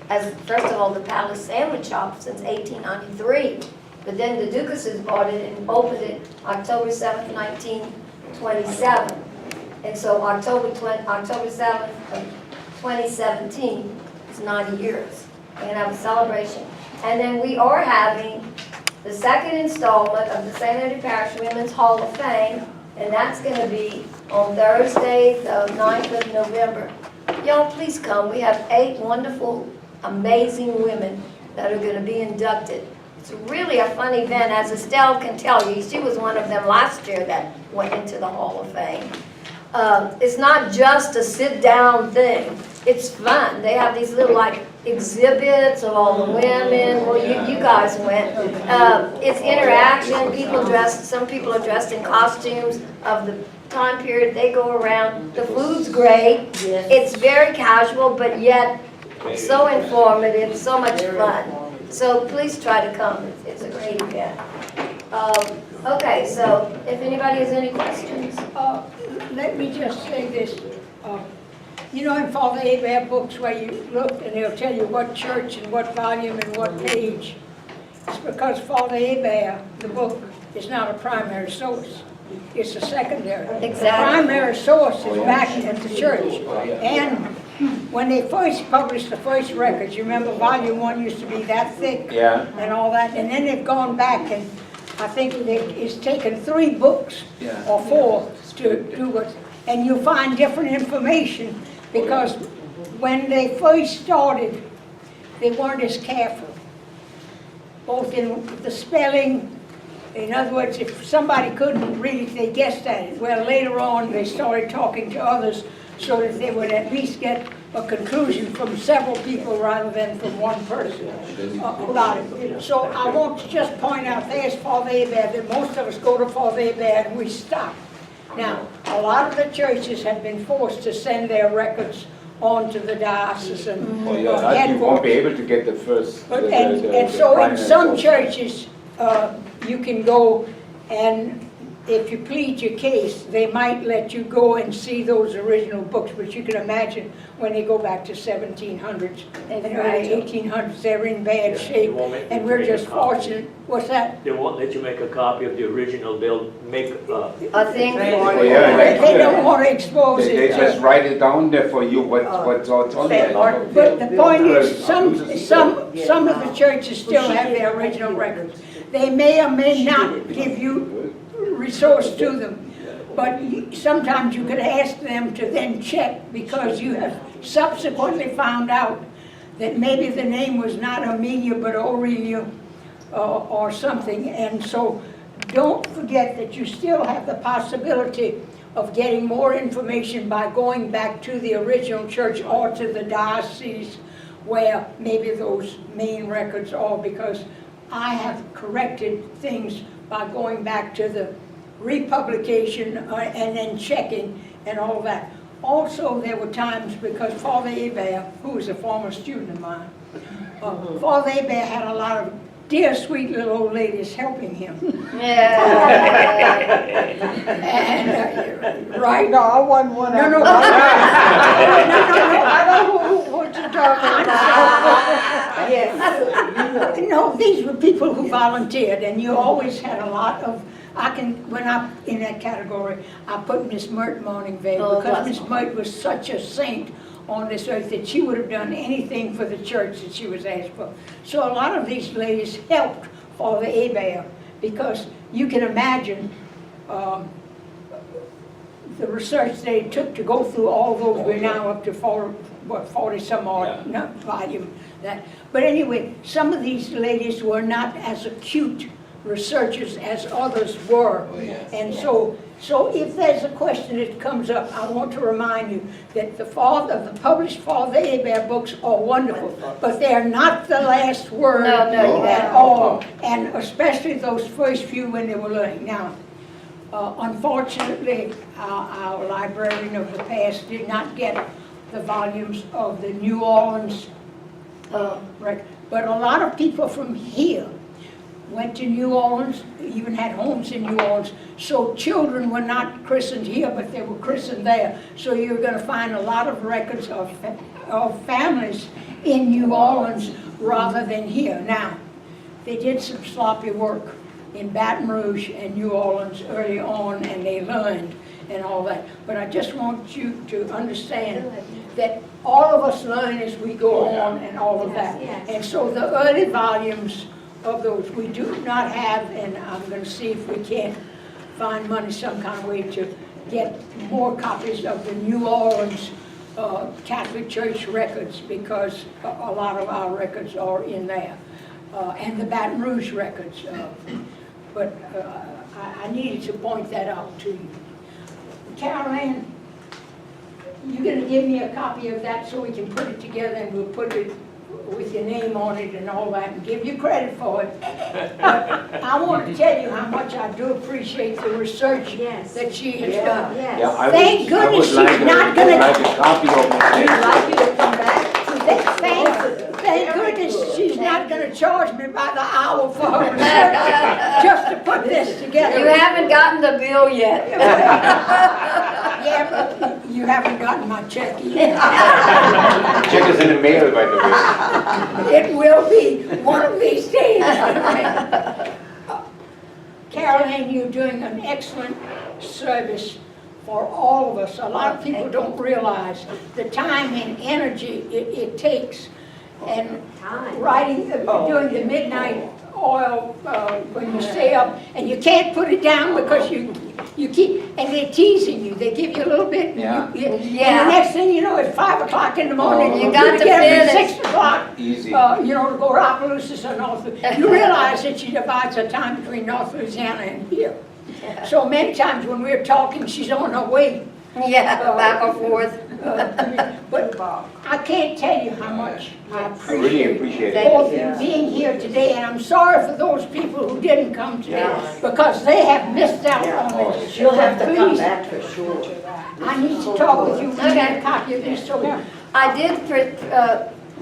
Speaker 5: as, first of all, the Palace Sandwich Shop since 1893. But then the Ducases bought it and opened it October 7th, 1927. And so October 7th of 2017 is 90 years. We're going to have a celebration. And then we are having the second installment of the St. Landry Parish Women's Hall of Fame, and that's going to be on Thursday, the 9th of November. Y'all, please come. We have 8 wonderful, amazing women that are going to be inducted. It's really a fun event, as Estelle can tell you. She was one of them last year that went into the Hall of Fame. It's not just a sit-down thing. It's fun. They have these little, exhibits of all the women. Well, you guys went. It's interaction. Some people are dressed in costumes of the time period they go around. The food's great. It's very casual, but yet so informative, so much fun. So please try to come. It's a great event. Okay, so if anybody has any questions.
Speaker 1: Let me just say this. In Father Abraham books where you look and they'll tell you what church and what volume and what page. It's because Father Abraham, the book, is not a primary source. It's a secondary.
Speaker 5: Exactly.
Speaker 1: The primary source is back at the church. And when they first published the first records, you remember volume 1 used to be that thick and all that. And then they've gone back and I think it's taken 3 books or 4 to do it. And you find different information because when they first started, they weren't as careful, both in the spelling. In other words, if somebody couldn't read it, they guessed at it. Well, later on, they started talking to others so that they would at least get a conclusion from several people rather than from one person about it. So I want to just point out, there's Father Abraham, that most of us go to Father Abraham and we stop. Now, a lot of the churches have been forced to send their records on to the diocesan headquarters.
Speaker 2: You won't be able to get the first.
Speaker 1: And so in some churches, you can go and if you plead your case, they might let you go and see those original books, but you can imagine when they go back to 1700s and early 1800s, they're in bad shape, and we're just fortunate. What's that?
Speaker 3: They won't let you make a copy of the original. They'll make
Speaker 5: A thing for it.
Speaker 1: They don't want to expose
Speaker 2: They
Speaker 1: it.
Speaker 2: just write it down there for you, what's on there.
Speaker 1: But the point is, some of the churches still have their original records. They may or may not give you resource to them, but sometimes you could ask them to then check because you have subsequently found out that maybe the name was not Amelia but Aurelia or something. And so don't forget that you still have the possibility of getting more information by going back to the original church or to the diocese where maybe those main records are, because I have corrected things by going back to the republication and then checking and all that. Also, there were times, because Father Hebert, who was a former student of mine, Father Hebert had a lot of dear, sweet little old ladies helping him.
Speaker 5: Yeah.
Speaker 1: And, right?
Speaker 10: No, I wasn't one
Speaker 1: No,
Speaker 10: of
Speaker 1: no,
Speaker 10: them.
Speaker 1: no,
Speaker 10: I know what you're talking about.
Speaker 4: Yes, you know.
Speaker 1: no, these were people who volunteered, and you always had a lot of, when I'm in that category, I put Miss Mert Morningvale,
Speaker 5: Oh,
Speaker 1: because
Speaker 5: bless
Speaker 1: Miss Mert was such a saint on this earth that she would have done anything for the church that she was asked for. So a lot of these ladies helped Father Hebert, because you can imagine the research they took to go through all those. We're now up to 40 some odd volume. But anyway, some of these ladies were not as acute researchers as others were. And so if there's a question that comes up, I want to remind you that the published Father Hebert books are wonderful, but they are not the last word at all, and especially those first few when they were learning. Now, unfortunately, our librarian of the past did not get the volumes of the New Orleans record, but a lot of people from here went to New Orleans, even had homes in New Orleans. So children were not christened here, but they were christened there. So you're going to find a lot of records of families in New Orleans rather than here. Now, they did some sloppy work in Baton Rouge and New Orleans early on, and they learned and all that. But I just want you to understand that all of us learn as we go on and all of that. And so the early volumes of those we do not have, and I'm going to see if we can't find money some kind of way to get more copies of the New Orleans Catholic Church records, because a lot of our records are in there, and the Baton Rouge records. But I needed to point that out to you. Carol Ann, you're going to give me a copy of that so we can put it together, and we'll put it with your name on it and all that, and give you credit for it. I want to tell you how much I do appreciate the research that she has done. Thank goodness she's not going to.
Speaker 2: Like a copy of
Speaker 4: We'd
Speaker 2: it.
Speaker 4: like you to come back.
Speaker 1: Thank goodness she's not going to charge me by the hour for her research just to put this together.
Speaker 5: You haven't gotten the bill yet.
Speaker 1: Yeah, but you haven't gotten my check either.
Speaker 2: Check is in the mail, by the way.
Speaker 1: It will be one of these days. Carol Ann, you're doing an excellent service for all of us. A lot of people don't realize the time and energy it takes, and writing, doing the midnight oil when you stay up, and you can't put it down because you keep, and they're teasing you. They give you a little bit, and the next thing you know, it's 5 o'clock in the morning.
Speaker 5: You got to
Speaker 1: get up at
Speaker 5: finish.
Speaker 1: 6 o'clock.
Speaker 2: Easy.
Speaker 1: You know, to go to Opelousas and North. You realize that she divides her time between North Louisiana and here. So many times when we're talking, she's on her way.
Speaker 5: Back and forth.
Speaker 1: But I can't tell you how much I
Speaker 2: really
Speaker 1: appreciate
Speaker 2: appreciate it.
Speaker 1: both you being here today, and I'm sorry for those people who didn't come today, because they have missed out on this.
Speaker 4: You'll have to come
Speaker 1: Please,
Speaker 4: back for sure.
Speaker 1: I need to talk with you. We need
Speaker 5: Okay.
Speaker 1: a copy of this. So
Speaker 5: I did,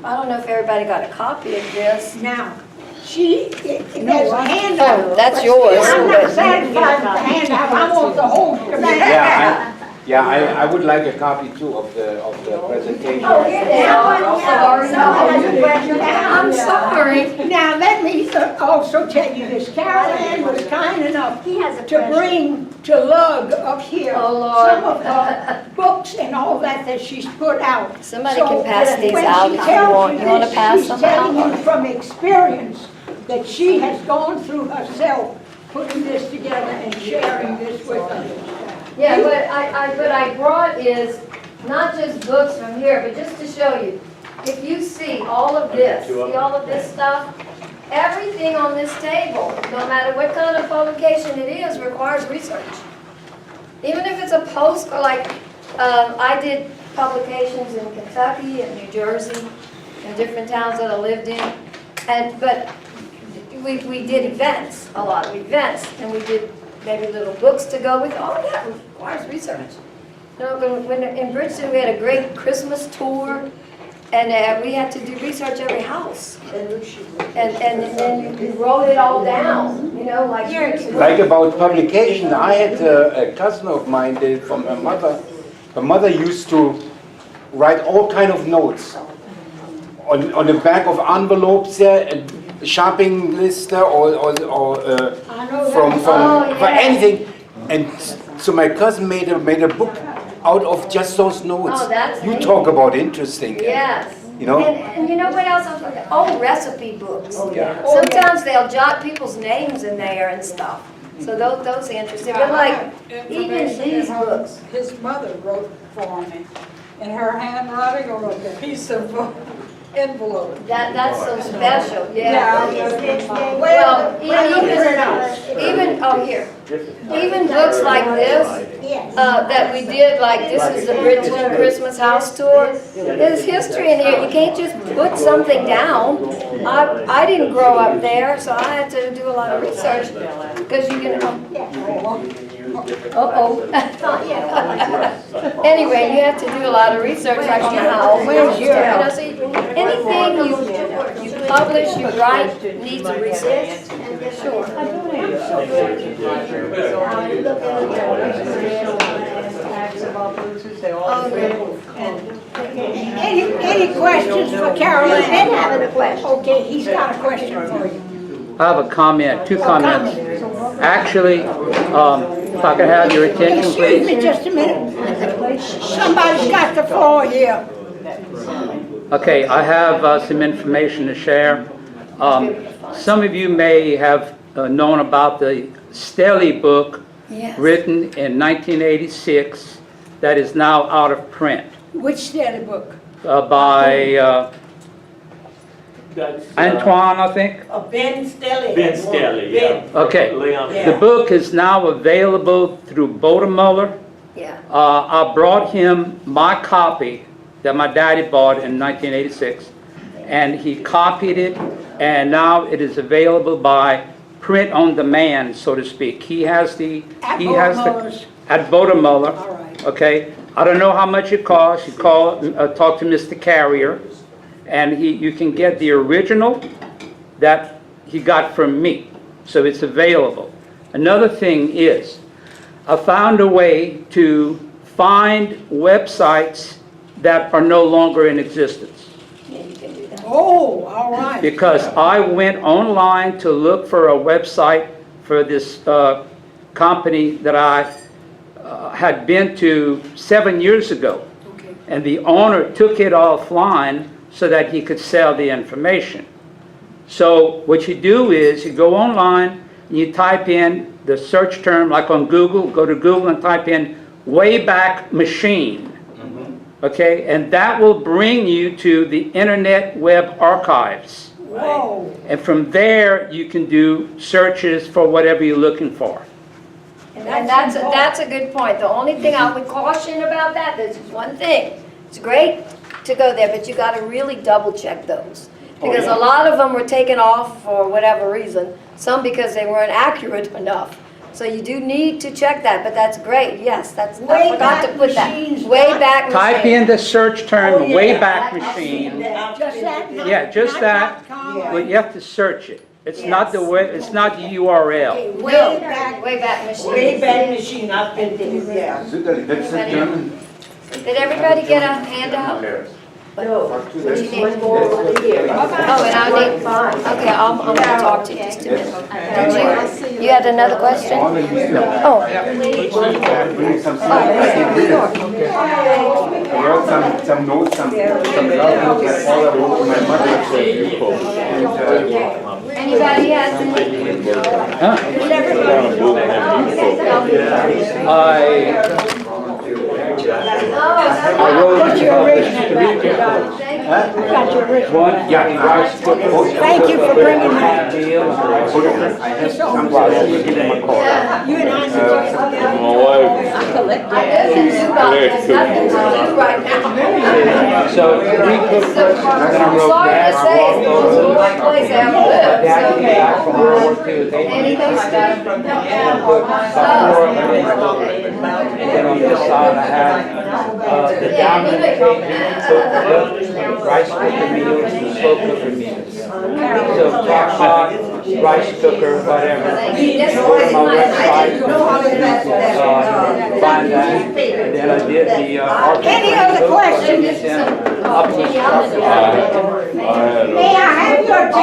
Speaker 5: I don't know if everybody got a copy of this.
Speaker 1: now, there's a handout.
Speaker 5: Oh, that's yours.
Speaker 1: I'm not satisfied with the handout. I want the whole shebang.
Speaker 2: I would like a copy too of the presentation.
Speaker 1: Oh, here they are.
Speaker 5: I'm sorry.
Speaker 1: Now, let me also tell you this. Carol Ann was kind enough to bring to Lug up here
Speaker 5: Oh, Lord.
Speaker 1: some of her books and all that she's put out.
Speaker 5: Somebody can pass these
Speaker 1: when
Speaker 5: out
Speaker 1: she
Speaker 5: if you
Speaker 1: tells
Speaker 5: want. You want to
Speaker 1: this,
Speaker 5: pass them
Speaker 1: She's telling
Speaker 5: out?
Speaker 1: you from experience that she has gone through herself, putting this together and sharing this with us.
Speaker 5: Yeah, what I brought is not just books from here, but just to show you. If you see all of this, see all of this stuff? Everything on this table, no matter what kind of publication it is, requires research. Even if it's a postcard, like, I did publications in Kentucky and New Jersey, in different towns that I lived in, but we did events, a lot of events, and we did maybe little books to go with. All of that requires research. You know, when in Bridgeton, we had a great Christmas tour, and we had to do research every house. And then you wrote it all down, you know, like.
Speaker 2: Like about publication, I had a cousin of mine did from her mother. Her mother used to write all kind of notes on the back of envelopes there, and shopping list or for anything. And so my cousin made a book out of just those notes.
Speaker 5: Oh, that's
Speaker 2: you
Speaker 5: neat.
Speaker 2: talk about interesting.
Speaker 5: Yes.
Speaker 2: You know?
Speaker 5: And you know what else? Old recipe books.
Speaker 2: Yeah.
Speaker 5: Sometimes they'll jot people's names in there and stuff. So those are interesting. But like, even these books.
Speaker 10: His mother wrote for me in her handwriting on a piece of envelope.
Speaker 5: That's so special, yeah.
Speaker 10: Yeah.
Speaker 5: Well, even, oh here, even books like this, that we did, like this is the Bridgeton Christmas House Tour. There's history in here, you can't just put something down. I didn't grow up there, so I had to do a lot of research, because you can, anyway, you have to do a lot of research, like on the house. You know, so anything you publish, you write, needs research. Sure.
Speaker 1: Any questions for Carolyn?
Speaker 8: Ben having a question.
Speaker 1: Okay, he's got a question for you.
Speaker 6: I have a comment, two comments. Actually, if I could have your attention,
Speaker 1: Excuse me
Speaker 6: please.
Speaker 1: just a minute. Somebody's got the floor here.
Speaker 6: Okay, I have some information to share. Some of you may have known about the Stelly book
Speaker 5: Yes.
Speaker 6: written in 1986 that is now out of print
Speaker 1: Which Stelly book?
Speaker 6: by
Speaker 3: That's,
Speaker 6: Antoine, I think.
Speaker 4: Ben Stelly.
Speaker 3: Ben Stelly, yeah.
Speaker 6: Okay.
Speaker 3: Leon.
Speaker 6: The book is now available through Bodemuller.
Speaker 5: Yeah.
Speaker 6: I brought him my copy that my daddy bought in 1986, and he copied it, and now it is available by print on demand, so to speak. He has the
Speaker 1: Bodemuller's.
Speaker 6: at Bodemuller.
Speaker 1: All right.
Speaker 6: Okay. I don't know how much it costs. You talk to Mr. Carrier, and you can get the original that he got from me, so it's available. Another thing is, I found a way to find websites that are no longer in existence.
Speaker 5: Yeah, you can do that.
Speaker 1: Oh, all right.
Speaker 6: Because I went online to look for a website for this company that I had been to 7 years ago.
Speaker 1: Okay.
Speaker 6: And the owner took it offline so that he could sell the information. So what you do is you go online and you type in the search term, like on Google, go to Google and type in Wayback Machine. Okay, and that will bring you to the Internet Web Archives.
Speaker 1: Whoa.
Speaker 6: And from there, you can do searches for whatever you're looking for.
Speaker 5: And that's a good point. The only thing I would caution about that, there's one thing. It's great to go there, but you got to really double check those. Because a lot of them were taken off for whatever reason, some because they weren't accurate enough. So you do need to check that, but that's great. Yes, I forgot to put that. Wayback
Speaker 6: Type
Speaker 5: Machine.
Speaker 6: in the search term Wayback Machine.
Speaker 1: Just that?
Speaker 6: Yeah, just that.
Speaker 1: .com.
Speaker 6: But you have to search it. It's not the web, it's not the URL.
Speaker 5: Wayback Machine.
Speaker 4: Wayback Machine, I've been to, yeah.
Speaker 2: That's the German.
Speaker 5: Did everybody get a handout?
Speaker 4: No,
Speaker 5: What do you need?
Speaker 4: one more over here.
Speaker 5: Oh, and I need, okay, I'm gonna talk to you just a minute. Did you had another question? Oh,
Speaker 2: Bring some I wrote some notes, some love notes that all I wrote to my mother. And,
Speaker 5: anybody has any?
Speaker 6: I wrote
Speaker 1: What's your original background?
Speaker 5: Thank
Speaker 1: got your original.
Speaker 6: One,
Speaker 2: Yeah.
Speaker 6: rice cooker.
Speaker 1: Thank you for bringing that.
Speaker 6: Meal and rice
Speaker 2: Hold
Speaker 6: cooker.
Speaker 2: on, I have
Speaker 1: So-
Speaker 2: something else to give him a call.
Speaker 1: You and I should talk together.
Speaker 9: My wife,
Speaker 5: I know that you got, there's nothing to do right now.
Speaker 6: So three cookbooks, then I wrote
Speaker 5: Sorry to
Speaker 6: that.
Speaker 5: say, it's the most boring place I ever
Speaker 6: My
Speaker 5: lived,
Speaker 6: dad came back
Speaker 5: so.
Speaker 6: from World War II. They
Speaker 5: Anything, Steve?
Speaker 6: put four of them in the book. And then on this side I have the dominant Cajun cookbook, rice cooker meals, and slow cooker meals. So crock pot, rice cooker, whatever. Go to my website, find that. And then I did the archive.
Speaker 1: Any other questions? May I have your attention?
Speaker 5: Oh,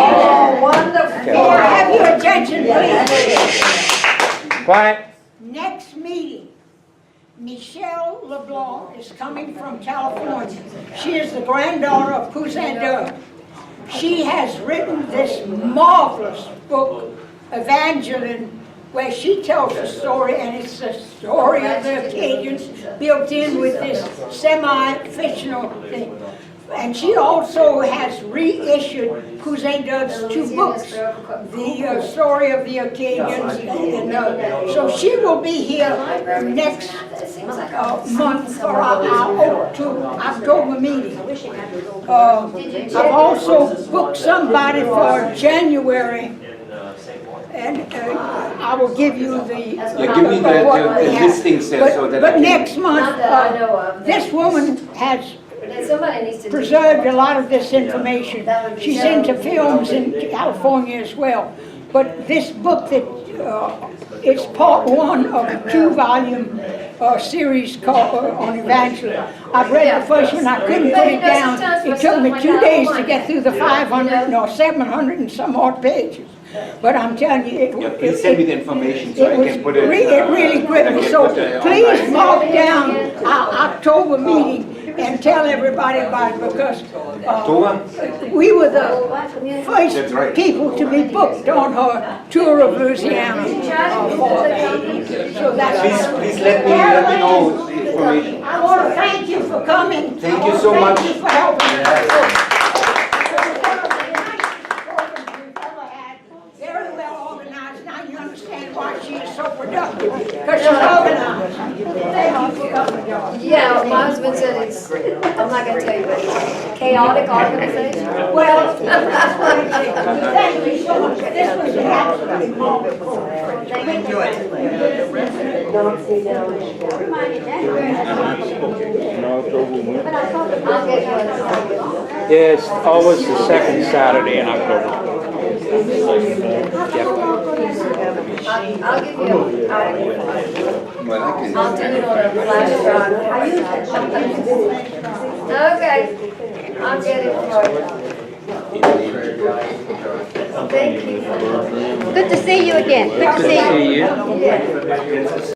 Speaker 5: wonderful.
Speaker 1: May I have your attention, please?
Speaker 6: Quiet.
Speaker 1: Next meeting, Michelle LeBlanc is coming from California. She is the granddaughter of Cousin Doug. She has written this marvelous book, Evangeline, where she tells the story, and it's the story of the Acadians built in with this semi-fictional thing. And she also has reissued Cousin Doug's two books, the story of the Acadians, and so she will be here next month for our October meeting. I've also booked somebody for January, and I will give you the
Speaker 2: give me the
Speaker 1: what we have.
Speaker 2: listings there so that I
Speaker 1: But
Speaker 2: can-
Speaker 1: next month,
Speaker 5: Not that I know of.
Speaker 1: this woman has
Speaker 5: Somebody needs to do
Speaker 1: preserved
Speaker 5: that.
Speaker 1: a lot of this information. She's into films in California as well. But this book that, it's part one of a 2-volume series called on Evangeline. I've read the first one, I couldn't put it down. It took me 2 days to get through the 500, no, 700 and some odd pages. But I'm telling you,
Speaker 2: Yeah, please send me the information so I can put it.
Speaker 1: it really gripped me. So please mark down our October meeting and tell everybody about it, because
Speaker 2: October?
Speaker 1: we were the
Speaker 2: That's
Speaker 1: first
Speaker 2: right.
Speaker 1: people to be booked on her tour of Louisiana. So that's.
Speaker 2: Please let me know the information.
Speaker 1: I want to thank you for coming.
Speaker 2: Thank you so much.
Speaker 1: Thank you for helping. Very well organized. Now you understand why she is so productive, because she's organized. Thank you for coming, y'all.
Speaker 5: Yeah, my husband said it's, I'm not gonna tell you, but it's chaotic organization.
Speaker 1: Well, that's what it is. Thank you so much. This was an absolute marvelous.
Speaker 5: Thank you. I'll get you.
Speaker 6: Yeah, it's always the second Saturday in October. Yep.
Speaker 5: I'll give you a,
Speaker 2: Well, I can-
Speaker 5: I'll do it on a flash drive. Okay, I'll get it for you. Thank you.
Speaker 8: Good to see you again. Good to see you.
Speaker 6: See you.